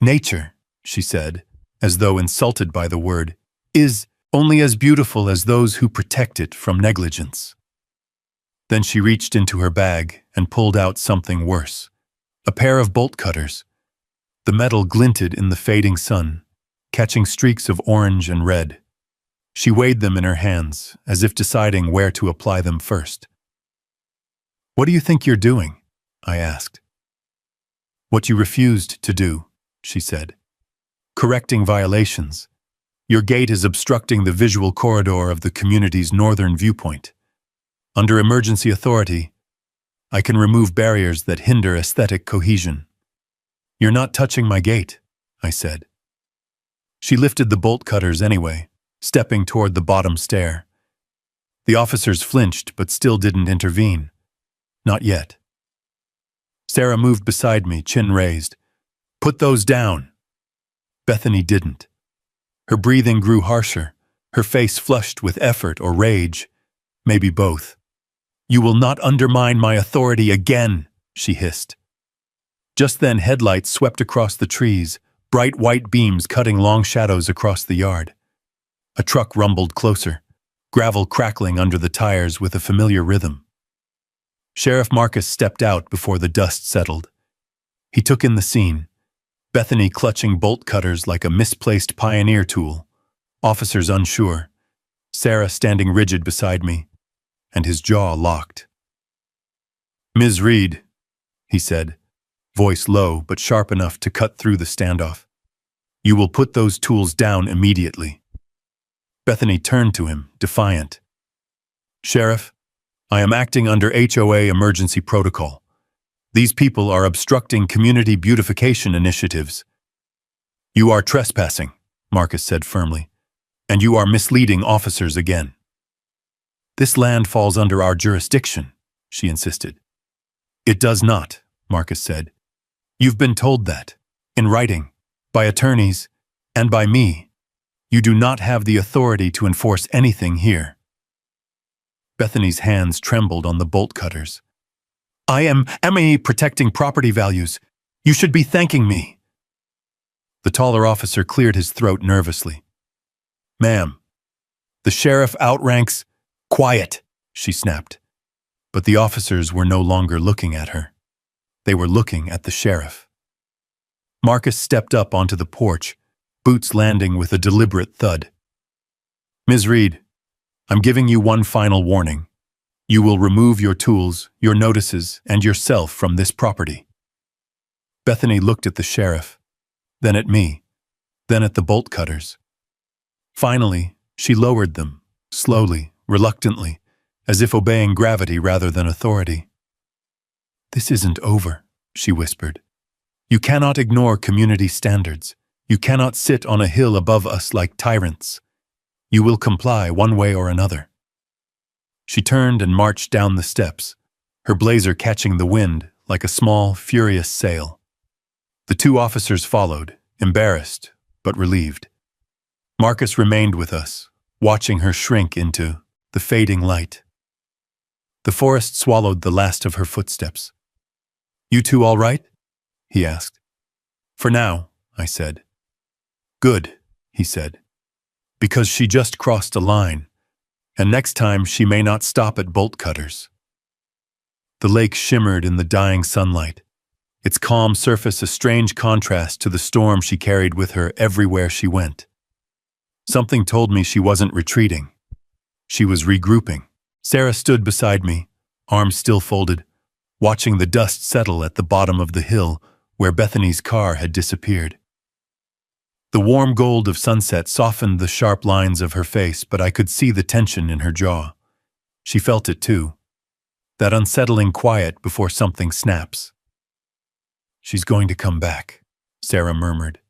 "Nature," she said, as though insulted by the word, "is only as beautiful as those who protect it from negligence." Then she reached into her bag and pulled out something worse. A pair of bolt cutters. The metal glinted in the fading sun, catching streaks of orange and red. She weighed them in her hands, as if deciding where to apply them first. "What do you think you're doing?" I asked. "What you refused to do," she said. "Correcting violations. Your gate is obstructing the visual corridor of the community's northern viewpoint. Under emergency authority, I can remove barriers that hinder aesthetic cohesion." "You're not touching my gate," I said. She lifted the bolt cutters anyway, stepping toward the bottom stair. The officers flinched but still didn't intervene. Not yet. Sarah moved beside me, chin raised. "Put those down." Bethany didn't. Her breathing grew harsher, her face flushed with effort or rage, maybe both. "You will not undermine my authority again," she hissed. Just then headlights swept across the trees, bright white beams cutting long shadows across the yard. A truck rumbled closer, gravel crackling under the tires with a familiar rhythm. Sheriff Marcus stepped out before the dust settled. He took in the scene, Bethany clutching bolt cutters like a misplaced pioneer tool, officers unsure, Sarah standing rigid beside me, and his jaw locked. "Ms. Reed," he said, voice low but sharp enough to cut through the standoff. "You will put those tools down immediately." Bethany turned to him, defiant. "Sheriff, I am acting under HOA emergency protocol. These people are obstructing community beautification initiatives." "You are trespassing," Marcus said firmly, "and you are misleading officers again." "This land falls under our jurisdiction," she insisted. "It does not," Marcus said. "You've been told that, in writing, by attorneys, and by me. You do not have the authority to enforce anything here." Bethany's hands trembled on the bolt cutters. "I am protecting property values. You should be thanking me." The taller officer cleared his throat nervously. "Ma'am, the sheriff outranks—" "Quiet," she snapped. But the officers were no longer looking at her. They were looking at the sheriff. Marcus stepped up onto the porch, boots landing with a deliberate thud. "Ms. Reed, I'm giving you one final warning. You will remove your tools, your notices, and yourself from this property." Bethany looked at the sheriff, then at me, then at the bolt cutters. Finally, she lowered them, slowly, reluctantly, as if obeying gravity rather than authority. "This isn't over," she whispered. "You cannot ignore community standards. You cannot sit on a hill above us like tyrants. You will comply one way or another." She turned and marched down the steps, her blazer catching the wind like a small, furious sail. The two officers followed, embarrassed, but relieved. Marcus remained with us, watching her shrink into the fading light. The forest swallowed the last of her footsteps. "You two all right?" he asked. "For now," I said. "Good," he said. "Because she just crossed a line, and next time she may not stop at bolt cutters." The lake shimmered in the dying sunlight, its calm surface a strange contrast to the storm she carried with her everywhere she went. Something told me she wasn't retreating. She was regrouping. Sarah stood beside me, arms still folded, watching the dust settle at the bottom of the hill where Bethany's car had disappeared. The warm gold of sunset softened the sharp lines of her face, but I could see the tension in her jaw. She felt it too. That unsettling quiet before something snaps. "She's going to come back," Sarah murmured.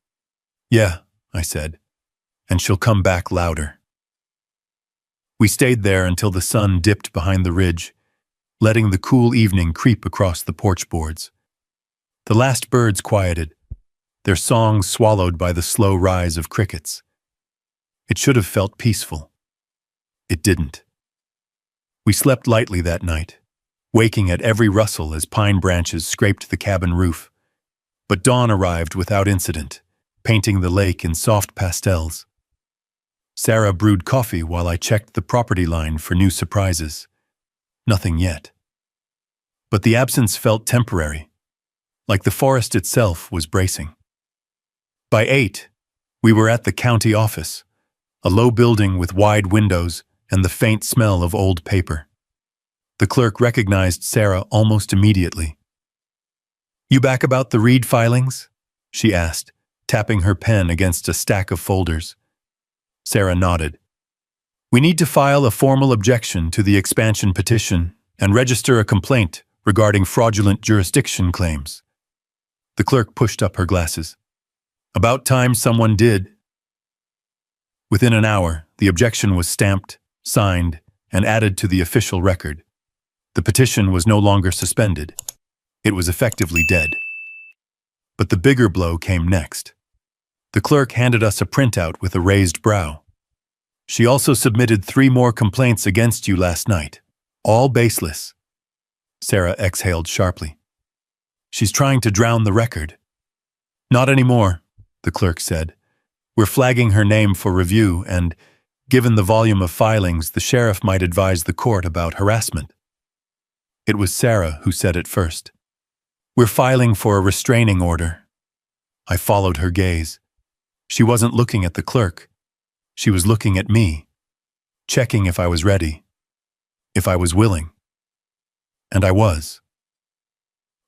"Yeah," I said, "and she'll come back louder." We stayed there until the sun dipped behind the ridge, letting the cool evening creep across the porch boards. The last birds quieted, their songs swallowed by the slow rise of crickets. It should have felt peaceful. It didn't. We slept lightly that night, waking at every rustle as pine branches scraped the cabin roof. But dawn arrived without incident, painting the lake in soft pastels. Sarah brewed coffee while I checked the property line for new surprises. Nothing yet. But the absence felt temporary, like the forest itself was bracing. By 8, we were at the county office, a low building with wide windows and the faint smell of old paper. The clerk recognized Sarah almost immediately. "You back about the Reed filings?" she asked, tapping her pen against a stack of folders. Sarah nodded. "We need to file a formal objection to the expansion petition and register a complaint regarding fraudulent jurisdiction claims." The clerk pushed up her glasses. "About time someone did." Within an hour, the objection was stamped, signed, and added to the official record. The petition was no longer suspended. It was effectively dead. But the bigger blow came next. The clerk handed us a printout with a raised brow. "She also submitted 3 more complaints against you last night, all baseless." Sarah exhaled sharply. "She's trying to drown the record." "Not anymore," the clerk said. "We're flagging her name for review and, given the volume of filings, the sheriff might advise the court about harassment." It was Sarah who said it first. "We're filing for a restraining order." I followed her gaze. She wasn't looking at the clerk. She was looking at me, checking if I was ready, if I was willing. And I was.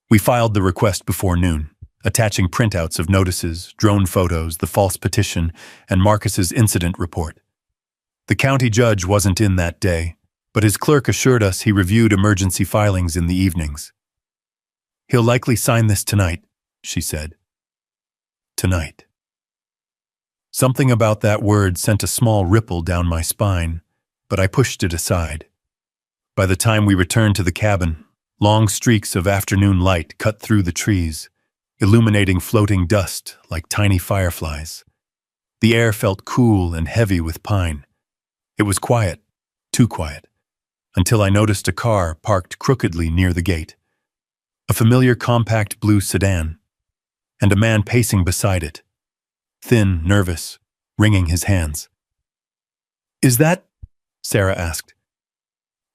We filed the request before noon, attaching printouts of notices, drone photos, the false petition, and Marcus's incident report. The county judge wasn't in that day, but his clerk assured us he reviewed emergency filings in the evenings. "He'll likely sign this tonight," she said. Tonight. Something about that word sent a small ripple down my spine, but I pushed it aside. By the time we returned to the cabin, long streaks of afternoon light cut through the trees, illuminating floating dust like tiny fireflies. The air felt cool and heavy with pine. It was quiet, too quiet, until I noticed a car parked crookedly near the gate. A familiar compact blue sedan, and a man pacing beside it, thin, nervous, wringing his hands. "Is that?" Sarah asked.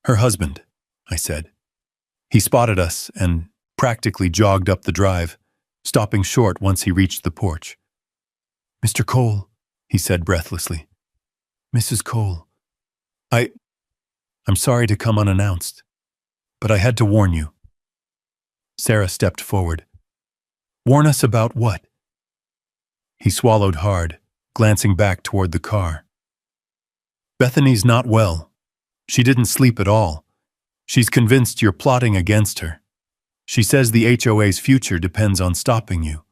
"Her husband," I said. He spotted us and practically jogged up the drive, stopping short once he reached the porch. "Mr. Cole," he said breathlessly. "Mrs. Cole. I'm sorry to come unannounced, but I had to warn you." Sarah stepped forward. "Warn us about what?" He swallowed hard, glancing back toward the car. "Bethany's not well. She didn't sleep at all. She's convinced you're plotting against her. She says the HOA's future depends on stopping you."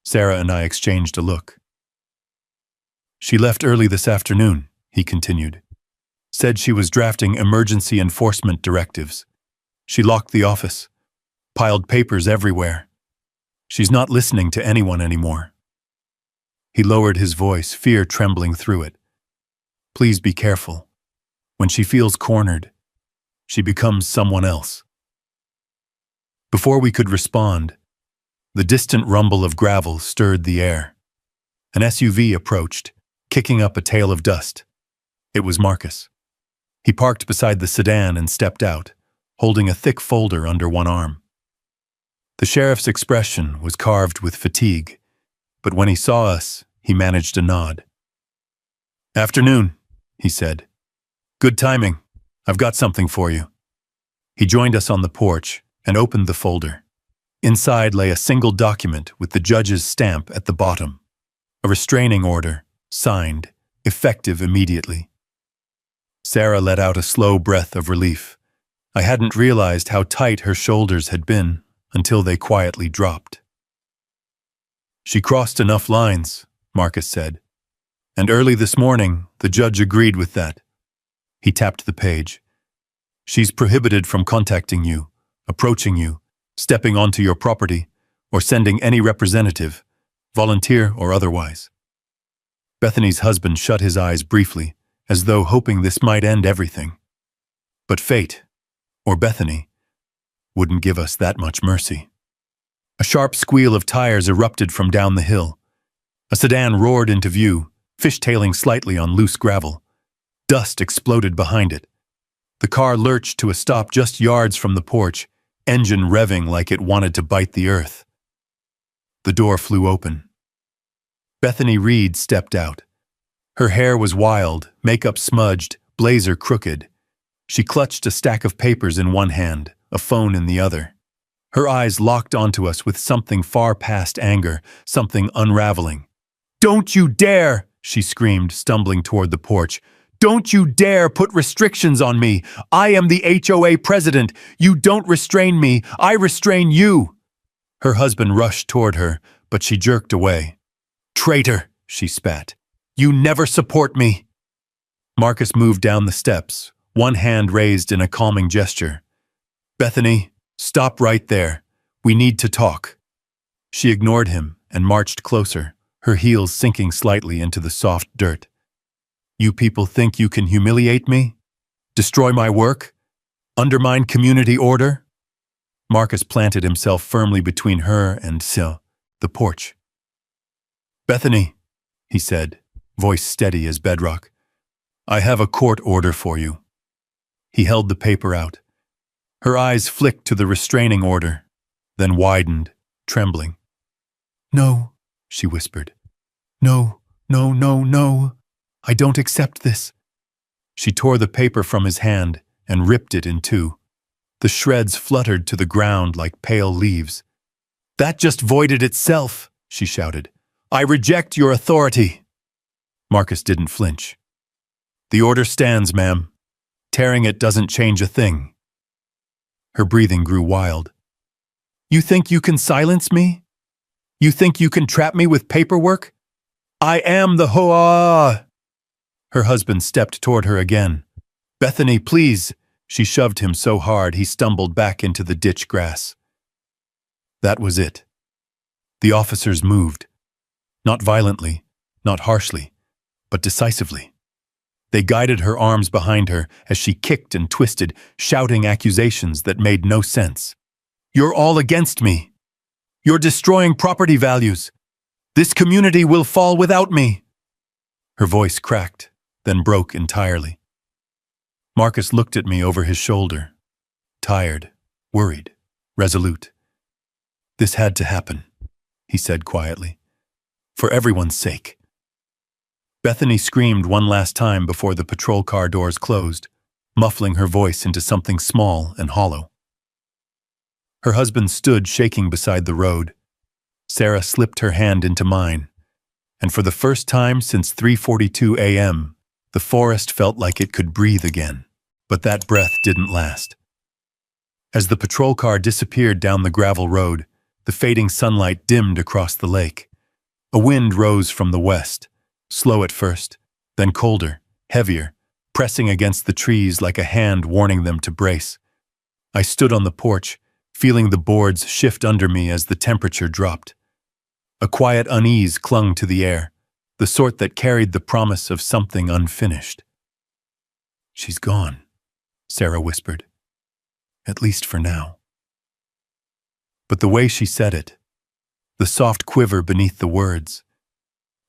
Sarah and I exchanged a look. "She left early this afternoon," he continued. "Said she was drafting emergency enforcement directives. She locked the office, piled papers everywhere. She's not listening to anyone anymore." He lowered his voice, fear trembling through it. "Please be careful. When she feels cornered, she becomes someone else." Before we could respond, the distant rumble of gravel stirred the air. An SUV approached, kicking up a tail of dust. It was Marcus. He parked beside the sedan and stepped out, holding a thick folder under one arm. The sheriff's expression was carved with fatigue, but when he saw us, he managed a nod. "Afternoon," he said. "Good timing. I've got something for you." He joined us on the porch and opened the folder. Inside lay a single document with the judge's stamp at the bottom. A restraining order, signed, effective immediately. Sarah let out a slow breath of relief. I hadn't realized how tight her shoulders had been until they quietly dropped. "She crossed enough lines," Marcus said. "And early this morning, the judge agreed with that." He tapped the page. "She's prohibited from contacting you, approaching you, stepping onto your property, or sending any representative, volunteer or otherwise." Bethany's husband shut his eyes briefly, as though hoping this might end everything. But fate, or Bethany, wouldn't give us that much mercy. A sharp squeal of tires erupted from down the hill. A sedan roared into view, fishtailing slightly on loose gravel. Dust exploded behind it. The car lurched to a stop just yards from the porch, engine revving like it wanted to bite the earth. The door flew open. Bethany Reed stepped out. Her hair was wild, makeup smudged, blazer crooked. She clutched a stack of papers in one hand, a phone in the other. Her eyes locked onto us with something far past anger, something unraveling. "Don't you dare!" she screamed, stumbling toward the porch. "Don't you dare put restrictions on me! I am the HOA president! You don't restrain me! I restrain you!" Her husband rushed toward her, but she jerked away. "Traitor!" she spat. "You never support me!" Marcus moved down the steps, one hand raised in a calming gesture. "Bethany, stop right there. We need to talk." She ignored him and marched closer, her heels sinking slightly into the soft dirt. "You people think you can humiliate me? Destroy my work? Undermine community order?" Marcus planted himself firmly between her and the porch. "Bethany," he said, voice steady as bedrock, "I have a court order for you." He held the paper out. Her eyes flicked to the restraining order, then widened, trembling. "No," she whispered. "No, no, no, no. I don't accept this." She tore the paper from his hand and ripped it in two. The shreds fluttered to the ground like pale leaves. "That just voided itself," she shouted. "I reject your authority." Marcus didn't flinch. "The order stands, ma'am. Tearing it doesn't change a thing." Her breathing grew wild. "You think you can silence me? You think you can trap me with paperwork? I am the HOA!" Her husband stepped toward her again. "Bethany, please." She shoved him so hard he stumbled back into the ditch grass. That was it. The officers moved. Not violently, not harshly, but decisively. They guided her arms behind her as she kicked and twisted, shouting accusations that made no sense. "You're all against me. You're destroying property values. This community will fall without me." Her voice cracked, then broke entirely. Marcus looked at me over his shoulder, tired, worried, resolute. "This had to happen," he said quietly. "For everyone's sake." Bethany screamed one last time before the patrol car doors closed, muffling her voice into something small and hollow. Her husband stood shaking beside the road. Sarah slipped her hand into mine, and for the first time since 3:42 a.m., the forest felt like it could breathe again. But that breath didn't last. As the patrol car disappeared down the gravel road, the fading sunlight dimmed across the lake. A wind rose from the west, slow at first, then colder, heavier, pressing against the trees like a hand warning them to brace. I stood on the porch, feeling the boards shift under me as the temperature dropped. A quiet unease clung to the air, the sort that carried the promise of something unfinished. "She's gone," Sarah whispered. "At least for now." But the way she said it, the soft quiver beneath the words,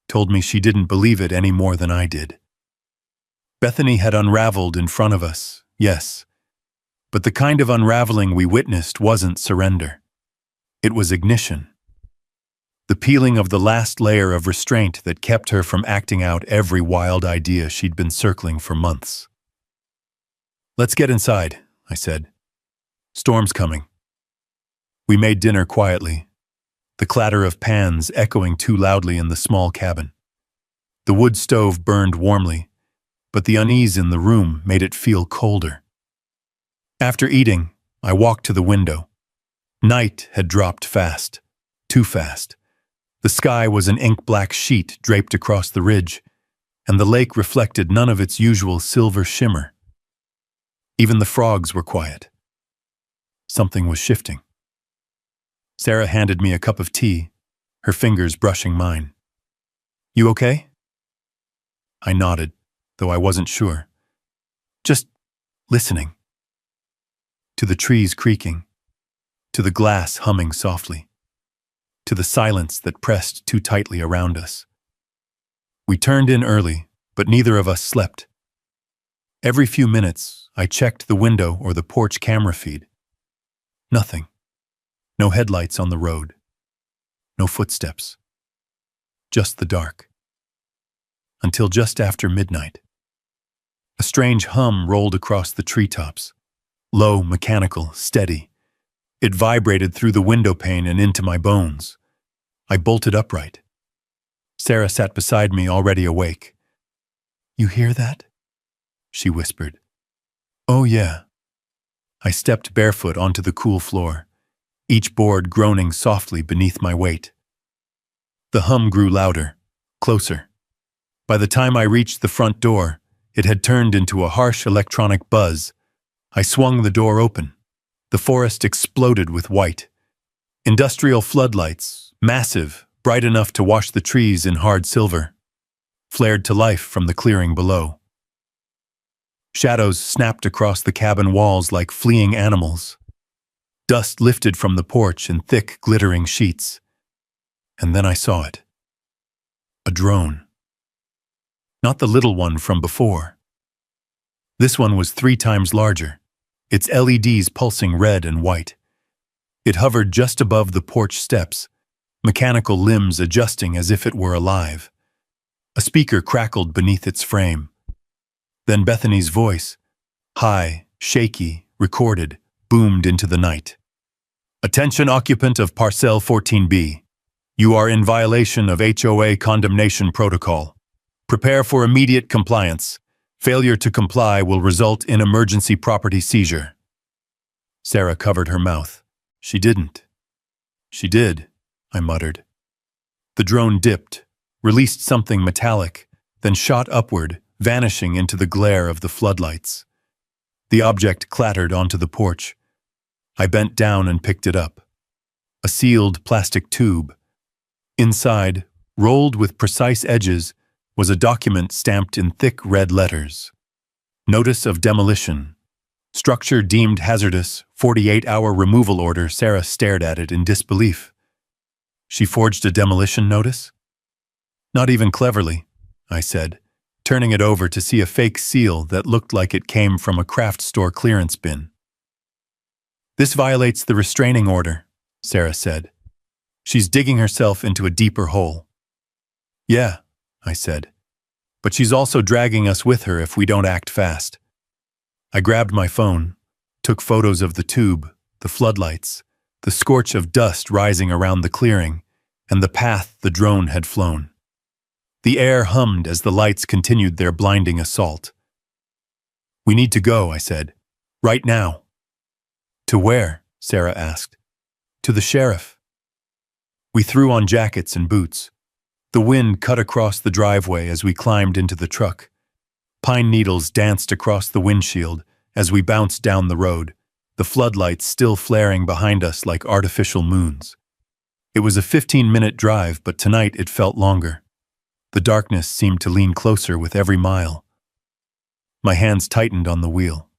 told me she didn't believe it any more than I did. Bethany had unraveled in front of us, yes, but the kind of unraveling we witnessed wasn't surrender. It was ignition. The peeling of the last layer of restraint that kept her from acting out every wild idea she'd been circling for months. "Let's get inside," I said. "Storm's coming." We made dinner quietly, the clatter of pans echoing too loudly in the small cabin. The wood stove burned warmly, but the unease in the room made it feel colder. After eating, I walked to the window. Night had dropped fast, too fast. The sky was an ink-black sheet draped across the ridge, and the lake reflected none of its usual silver shimmer. Even the frogs were quiet. Something was shifting. Sarah handed me a cup of tea, her fingers brushing mine. "You okay?" I nodded, though I wasn't sure. "Just listening." To the trees creaking, to the glass humming softly, to the silence that pressed too tightly around us. We turned in early, but neither of us slept. Every few minutes, I checked the window or the porch camera feed. Nothing. No headlights on the road. No footsteps. Just the dark. Until just after midnight. A strange hum rolled across the treetops. Low, mechanical, steady. It vibrated through the window pane and into my bones. I bolted upright. Sarah sat beside me, already awake. "You hear that?" she whispered. "Oh, yeah." I stepped barefoot onto the cool floor, each board groaning softly beneath my weight. The hum grew louder, closer. By the time I reached the front door, it had turned into a harsh electronic buzz. I swung the door open. The forest exploded with white. Industrial floodlights, massive, bright enough to wash the trees in hard silver, flared to life from the clearing below. Shadows snapped across the cabin walls like fleeing animals. Dust lifted from the porch in thick, glittering sheets. And then I saw it. A drone. Not the little one from before. This one was 3 times larger, its LEDs pulsing red and white. It hovered just above the porch steps, mechanical limbs adjusting as if it were alive. A speaker crackled beneath its frame. Then Bethany's voice, high, shaky, recorded, boomed into the night. "Attention occupant of Parcel 14B. You are in violation of HOA condemnation protocol. Prepare for immediate compliance. Failure to comply will result in emergency property seizure." Sarah covered her mouth. "She didn't." "She did," I muttered. The drone dipped, released something metallic, then shot upward, vanishing into the glare of the floodlights. The object clattered onto the porch. I bent down and picked it up. A sealed plastic tube. Inside, rolled with precise edges, was a document stamped in thick red letters. Notice of demolition. Structure deemed hazardous, 48-hour removal order. Sarah stared at it in disbelief. She forged a demolition notice? Not even cleverly, I said, turning it over to see a fake seal that looked like it came from a craft store clearance bin. "This violates the restraining order," Sarah said. "She's digging herself into a deeper hole." "Yeah," I said, "but she's also dragging us with her if we don't act fast." I grabbed my phone, took photos of the tube, the floodlights, the scorch of dust rising around the clearing, and the path the drone had flown. The air hummed as the lights continued their blinding assault. "We need to go," I said. "Right now." "To where?" Sarah asked. "To the sheriff." We threw on jackets and boots. The wind cut across the driveway as we climbed into the truck. Pine needles danced across the windshield as we bounced down the road, the floodlights still flaring behind us like artificial moons. It was a 15-minute drive, but tonight it felt longer. The darkness seemed to lean closer with every mile. My hands tightened on the wheel.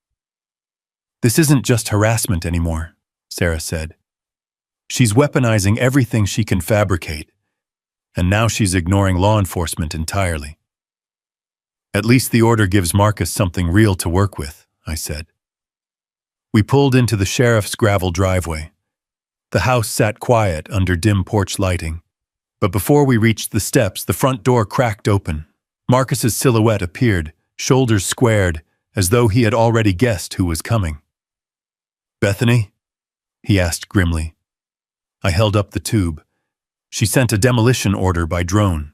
"This isn't just harassment anymore," Sarah said. "She's weaponizing everything she can fabricate, and now she's ignoring law enforcement entirely." "At least the order gives Marcus something real to work with," I said. We pulled into the sheriff's gravel driveway. The house sat quiet under dim porch lighting. But before we reached the steps, the front door cracked open. Marcus's silhouette appeared, shoulders squared, as though he had already guessed who was coming. "Bethany?" he asked grimly. I held up the tube. "She sent a demolition order by drone."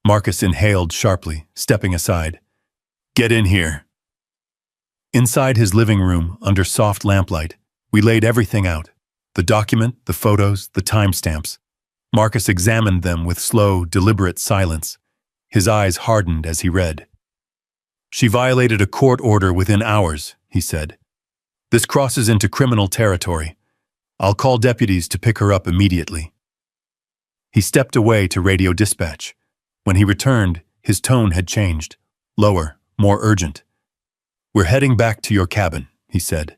Marcus inhaled sharply, stepping aside. "Get in here." Inside his living room, under soft lamplight, we laid everything out. The document, the photos, the timestamps. Marcus examined them with slow, deliberate silence. His eyes hardened as he read. "She violated a court order within hours," he said. "This crosses into criminal territory. I'll call deputies to pick her up immediately." He stepped away to radio dispatch. When he returned, his tone had changed. Lower, more urgent. "We're heading back to your cabin," he said.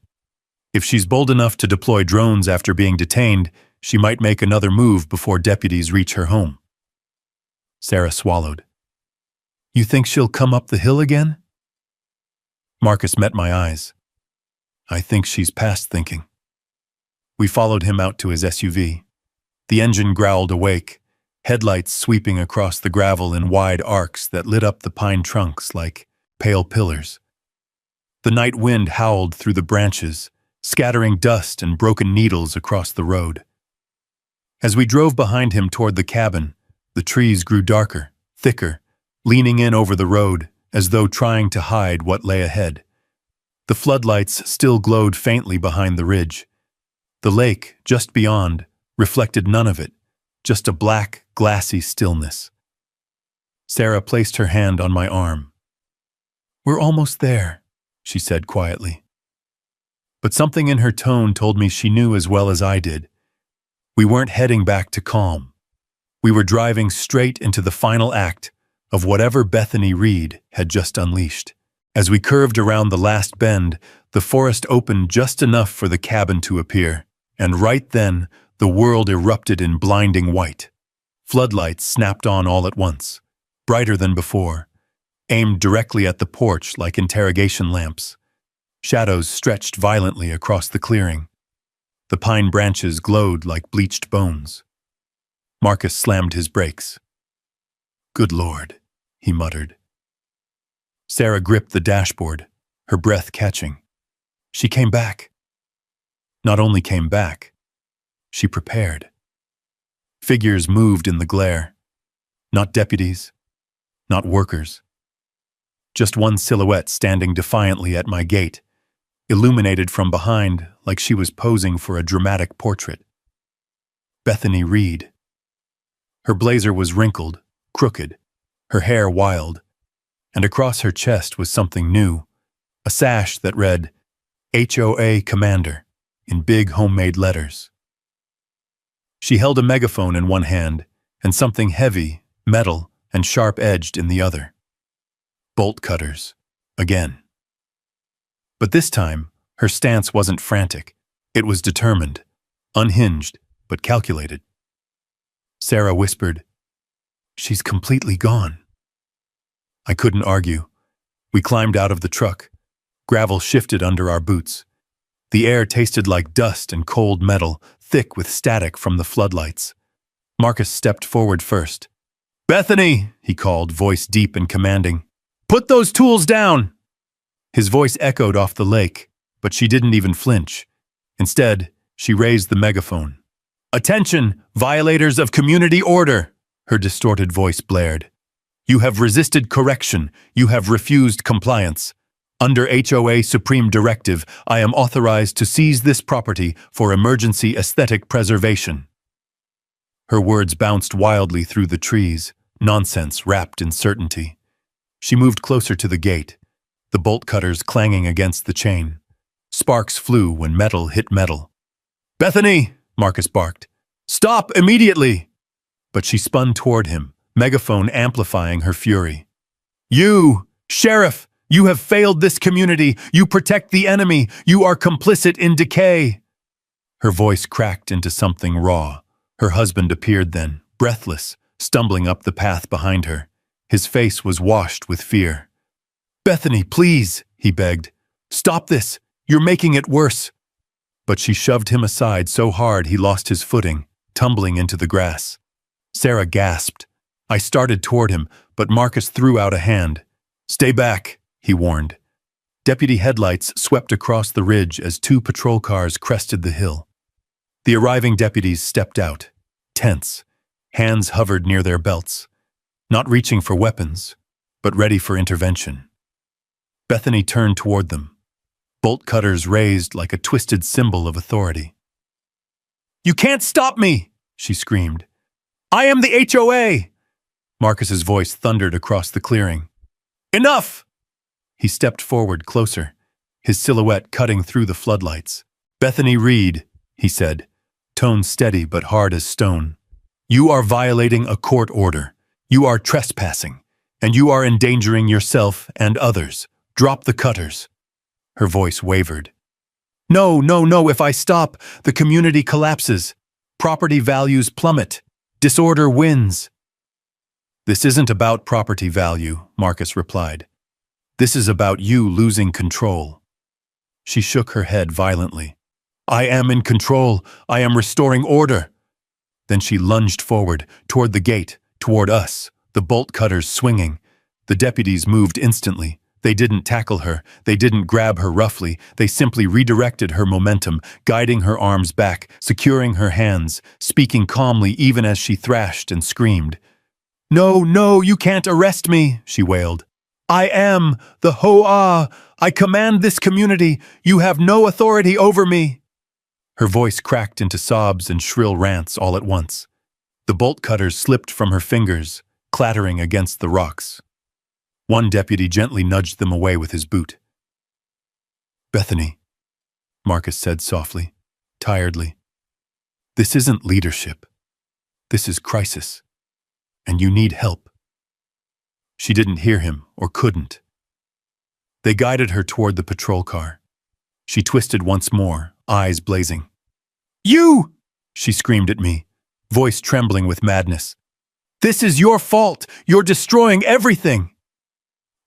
"If she's bold enough to deploy drones after being detained, she might make another move before deputies reach her home." Sarah swallowed. "You think she'll come up the hill again?" Marcus met my eyes. I think she's past thinking. We followed him out to his SUV. The engine growled awake, headlights sweeping across the gravel in wide arcs that lit up the pine trunks like pale pillars. The night wind howled through the branches, scattering dust and broken needles across the road. As we drove behind him toward the cabin, the trees grew darker, thicker, leaning in over the road as though trying to hide what lay ahead. The floodlights still glowed faintly behind the ridge. The lake, just beyond, reflected none of it, just a black, glassy stillness. Sarah placed her hand on my arm. "We're almost there," she said quietly. But something in her tone told me she knew as well as I did. We weren't heading back to calm. We were driving straight into the final act of whatever Bethany Reed had just unleashed. As we curved around the last bend, the forest opened just enough for the cabin to appear, and right then, the world erupted in blinding white. Floodlights snapped on all at once, brighter than before, aimed directly at the porch like interrogation lamps. Shadows stretched violently across the clearing. The pine branches glowed like bleached bones. Marcus slammed his brakes. "Good Lord," he muttered. Sarah gripped the dashboard, her breath catching. She came back. Not only came back, she prepared. Figures moved in the glare. Not deputies, not workers. Just one silhouette standing defiantly at my gate, illuminated from behind like she was posing for a dramatic portrait. Bethany Reed. Her blazer was wrinkled, crooked, her hair wild, and across her chest was something new, a sash that read, HOA Commander, in big homemade letters. She held a megaphone in one hand and something heavy, metal, and sharp-edged in the other. Bolt cutters, again. But this time, her stance wasn't frantic. It was determined, unhinged, but calculated. Sarah whispered, "She's completely gone." I couldn't argue. We climbed out of the truck. Gravel shifted under our boots. The air tasted like dust and cold metal, thick with static from the floodlights. Marcus stepped forward first. "Bethany," he called, voice deep and commanding. "Put those tools down!" His voice echoed off the lake, but she didn't even flinch. Instead, she raised the megaphone. "Attention, violators of community order!" her distorted voice blared. "You have resisted correction. You have refused compliance. Under HOA Supreme Directive, I am authorized to seize this property for emergency aesthetic preservation." Her words bounced wildly through the trees, nonsense wrapped in certainty. She moved closer to the gate, the bolt cutters clanging against the chain. Sparks flew when metal hit metal. "Bethany!" Marcus barked. "Stop immediately!" But she spun toward him, megaphone amplifying her fury. "You, Sheriff! You have failed this community. You protect the enemy. You are complicit in decay." Her voice cracked into something raw. Her husband appeared then, breathless, stumbling up the path behind her. His face was washed with fear. "Bethany, please," he begged. "Stop this. You're making it worse." But she shoved him aside so hard he lost his footing, tumbling into the grass. Sarah gasped. I started toward him, but Marcus threw out a hand. "Stay back," he warned. Deputy headlights swept across the ridge as two patrol cars crested the hill. The arriving deputies stepped out, tense, hands hovered near their belts, not reaching for weapons, but ready for intervention. Bethany turned toward them, bolt cutters raised like a twisted symbol of authority. "You can't stop me!" she screamed. "I am the HOA!" Marcus's voice thundered across the clearing. "Enough!" He stepped forward closer, his silhouette cutting through the floodlights. "Bethany Reed," he said, tone steady but hard as stone. "You are violating a court order. You are trespassing, and you are endangering yourself and others. Drop the cutters." Her voice wavered. "No, no, no, if I stop, the community collapses. Property values plummet. Disorder wins." "This isn't about property value," Marcus replied. This is about you losing control." She shook her head violently. "I am in control. I am restoring order." Then she lunged forward, toward the gate, toward us, the bolt cutters swinging. The deputies moved instantly. They didn't tackle her. They didn't grab her roughly. They simply redirected her momentum, guiding her arms back, securing her hands, speaking calmly even as she thrashed and screamed. "No, no, you can't arrest me," she wailed. "I am the HOA. I command this community. You have no authority over me." Her voice cracked into sobs and shrill rants all at once. The bolt cutters slipped from her fingers, clattering against the rocks. One deputy gently nudged them away with his boot. "Bethany," Marcus said softly, tiredly, "this isn't leadership. This is crisis. And you need help." She didn't hear him, or couldn't. They guided her toward the patrol car. She twisted once more, eyes blazing. "You!" she screamed at me, voice trembling with madness. "This is your fault! You're destroying everything!"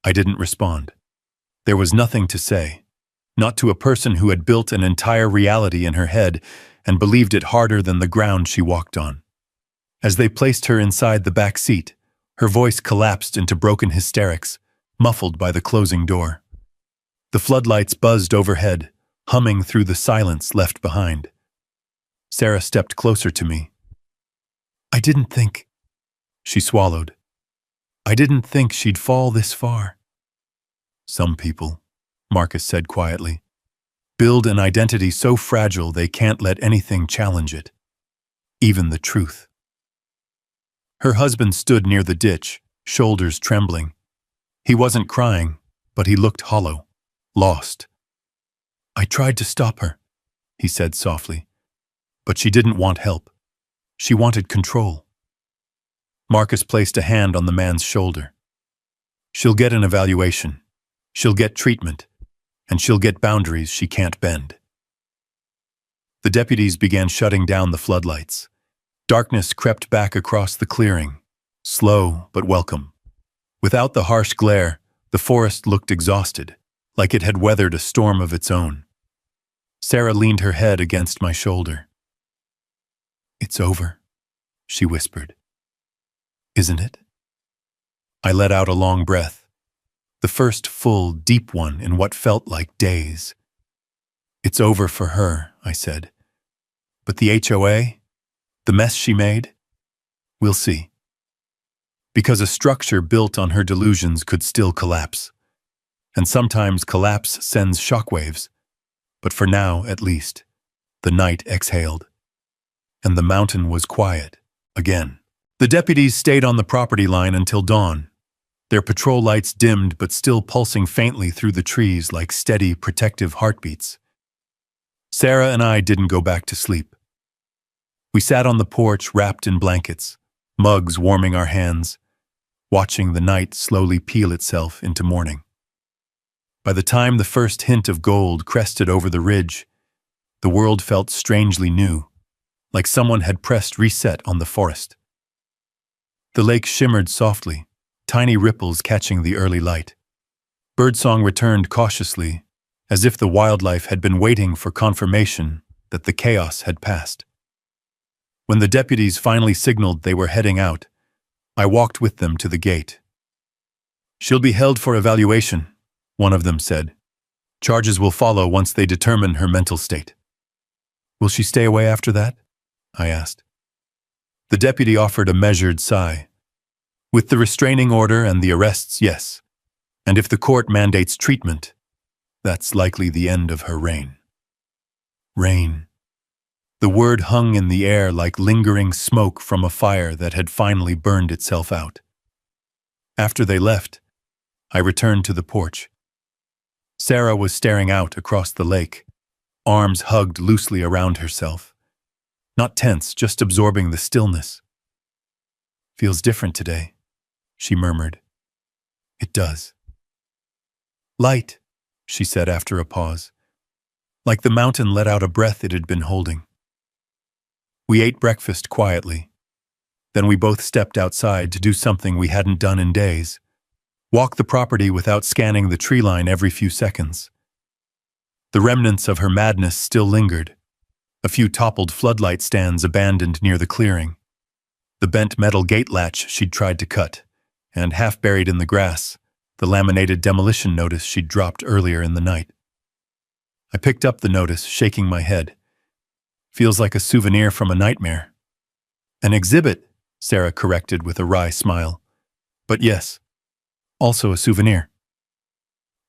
I didn't respond. There was nothing to say, not to a person who had built an entire reality in her head and believed it harder than the ground she walked on. As they placed her inside the back seat, her voice collapsed into broken hysterics, muffled by the closing door. The floodlights buzzed overhead, humming through the silence left behind. Sarah stepped closer to me. "I didn't think," she swallowed. "I didn't think she'd fall this far." "Some people," Marcus said quietly, "build an identity so fragile they can't let anything challenge it, even the truth." Her husband stood near the ditch, shoulders trembling. He wasn't crying, but he looked hollow, lost. "I tried to stop her," he said softly, "but she didn't want help. She wanted control." Marcus placed a hand on the man's shoulder. "She'll get an evaluation. She'll get treatment. And she'll get boundaries she can't bend." The deputies began shutting down the floodlights. Darkness crept back across the clearing, slow but welcome. Without the harsh glare, the forest looked exhausted, like it had weathered a storm of its own. Sarah leaned her head against my shoulder. "It's over," she whispered. "Isn't it?" I let out a long breath, the first full, deep one in what felt like days. "It's over for her," I said. "But the HOA, the mess she made, we'll see." Because a structure built on her delusions could still collapse. And sometimes collapse sends shockwaves. But for now, at least, the night exhaled. And the mountain was quiet, again. The deputies stayed on the property line until dawn, their patrol lights dimmed but still pulsing faintly through the trees like steady, protective heartbeats. Sarah and I didn't go back to sleep. We sat on the porch wrapped in blankets, mugs warming our hands, watching the night slowly peel itself into morning. By the time the first hint of gold crested over the ridge, the world felt strangely new, like someone had pressed reset on the forest. The lake shimmered softly, tiny ripples catching the early light. Birdsong returned cautiously, as if the wildlife had been waiting for confirmation that the chaos had passed. When the deputies finally signaled they were heading out, I walked with them to the gate. "She'll be held for evaluation," one of them said. "Charges will follow once they determine her mental state." "Will she stay away after that?" I asked. The deputy offered a measured sigh. "With the restraining order and the arrests, yes. And if the court mandates treatment, that's likely the end of her reign." Reign. The word hung in the air like lingering smoke from a fire that had finally burned itself out. After they left, I returned to the porch. Sarah was staring out across the lake, arms hugged loosely around herself. Not tense, just absorbing the stillness. "Feels different today," she murmured. "It does." "Light," she said after a pause, like the mountain let out a breath it had been holding. We ate breakfast quietly. Then we both stepped outside to do something we hadn't done in days. Walk the property without scanning the tree line every few seconds. The remnants of her madness still lingered. A few toppled floodlight stands abandoned near the clearing. The bent metal gate latch she'd tried to cut, and half buried in the grass, the laminated demolition notice she'd dropped earlier in the night. I picked up the notice, shaking my head. Feels like a souvenir from a nightmare. An exhibit, Sarah corrected with a wry smile. But yes, also a souvenir.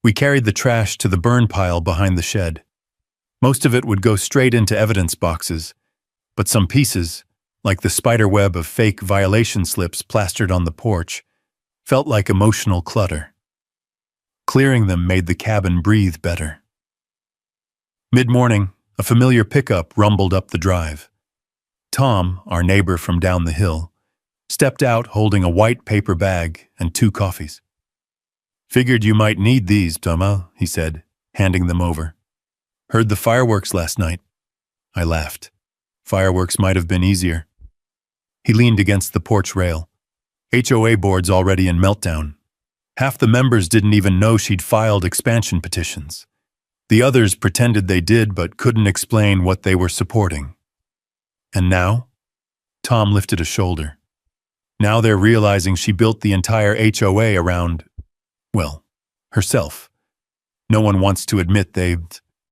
We carried the trash to the burn pile behind the shed. Most of it would go straight into evidence boxes, but some pieces, like the spider web of fake violation slips plastered on the porch, felt like emotional clutter. Clearing them made the cabin breathe better. Mid-morning, a familiar pickup rumbled up the drive. Tom, our neighbor from down the hill, stepped out holding a white paper bag and 2 coffees. "Figured you might need these, Thomas," he said, handing them over. "Heard the fireworks last night." I laughed. Fireworks might have been easier. He leaned against the porch rail. HOA board's already in meltdown. Half the members didn't even know she'd filed expansion petitions. The others pretended they did but couldn't explain what they were supporting. And now? Tom lifted a shoulder. Now they're realizing she built the entire HOA around, well, herself. No one wants to admit they've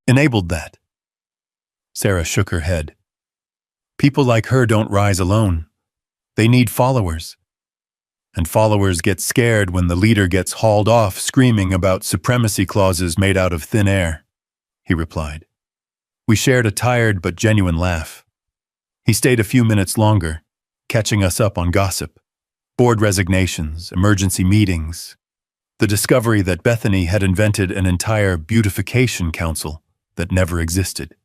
enabled that. Sarah shook her head. People like her don't rise alone. They need followers. And followers get scared when the leader gets hauled off screaming about supremacy clauses made out of thin air, he replied. We shared a tired but genuine laugh. He stayed a few minutes longer, catching us up on gossip, board resignations, emergency meetings, the discovery that Bethany had invented an entire beautification council that never existed.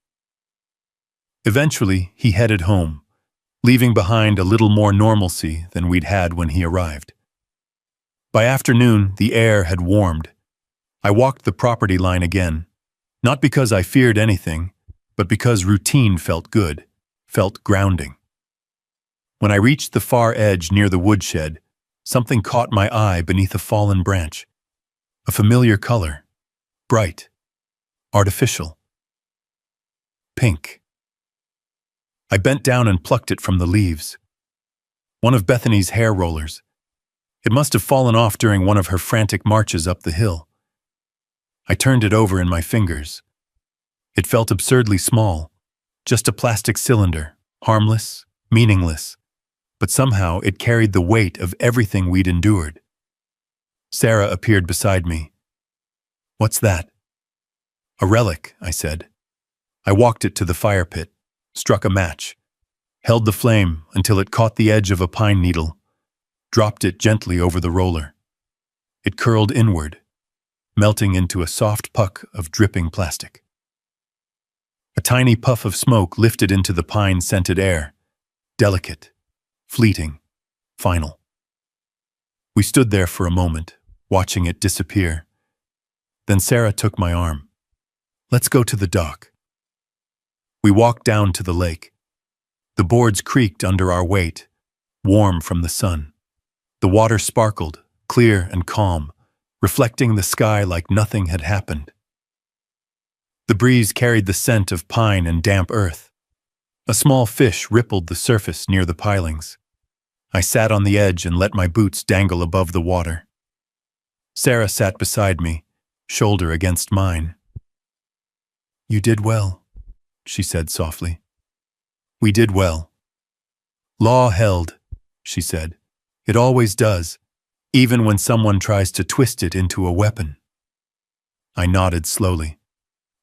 Eventually, he headed home, leaving behind a little more normalcy than we'd had when he arrived. By afternoon, the air had warmed. I walked the property line again, not because I feared anything, but because routine felt good, felt grounding. When I reached the far edge near the woodshed, something caught my eye beneath a fallen branch. A familiar color, bright, artificial, pink. I bent down and plucked it from the leaves. One of Bethany's hair rollers. It must have fallen off during one of her frantic marches up the hill. I turned it over in my fingers. It felt absurdly small, just a plastic cylinder, harmless, meaningless, but somehow it carried the weight of everything we'd endured. Sarah appeared beside me. "What's that?" "A relic," I said. I walked it to the fire pit, struck a match, held the flame until it caught the edge of a pine needle, dropped it gently over the roller. It curled inward, melting into a soft puck of dripping plastic. A tiny puff of smoke lifted into the pine-scented air, delicate, fleeting, final. We stood there for a moment, watching it disappear. Then Sarah took my arm. "Let's go to the dock." We walked down to the lake. The boards creaked under our weight, warm from the sun. The water sparkled, clear and calm, reflecting the sky like nothing had happened. The breeze carried the scent of pine and damp earth. A small fish rippled the surface near the pilings. I sat on the edge and let my boots dangle above the water. Sarah sat beside me, shoulder against mine. "You did well," she said softly. "We did well." "Law held," she said. "It always does, even when someone tries to twist it into a weapon." I nodded slowly.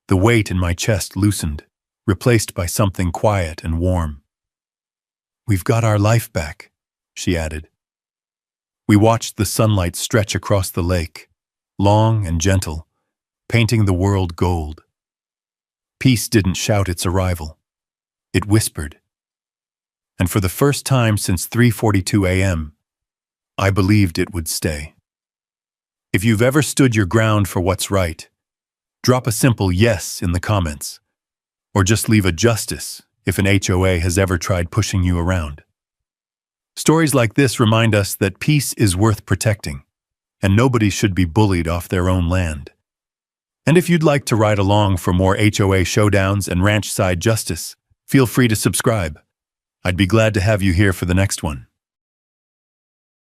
The weight in my chest loosened, replaced by something quiet and warm. "We've got our life back," she added. We watched the sunlight stretch across the lake, long and gentle, painting the world gold. Peace didn't shout its arrival. It whispered. And for the first time since 3:42 a.m., I believed it would stay. If you've ever stood your ground for what's right, drop a simple yes in the comments, or just leave a justice if an HOA has ever tried pushing you around. Stories like this remind us that peace is worth protecting, and nobody should be bullied off their own land. And if you'd like to ride along for more HOA showdowns and ranch-side justice, feel free to subscribe. I'd be glad to have you here for the next one.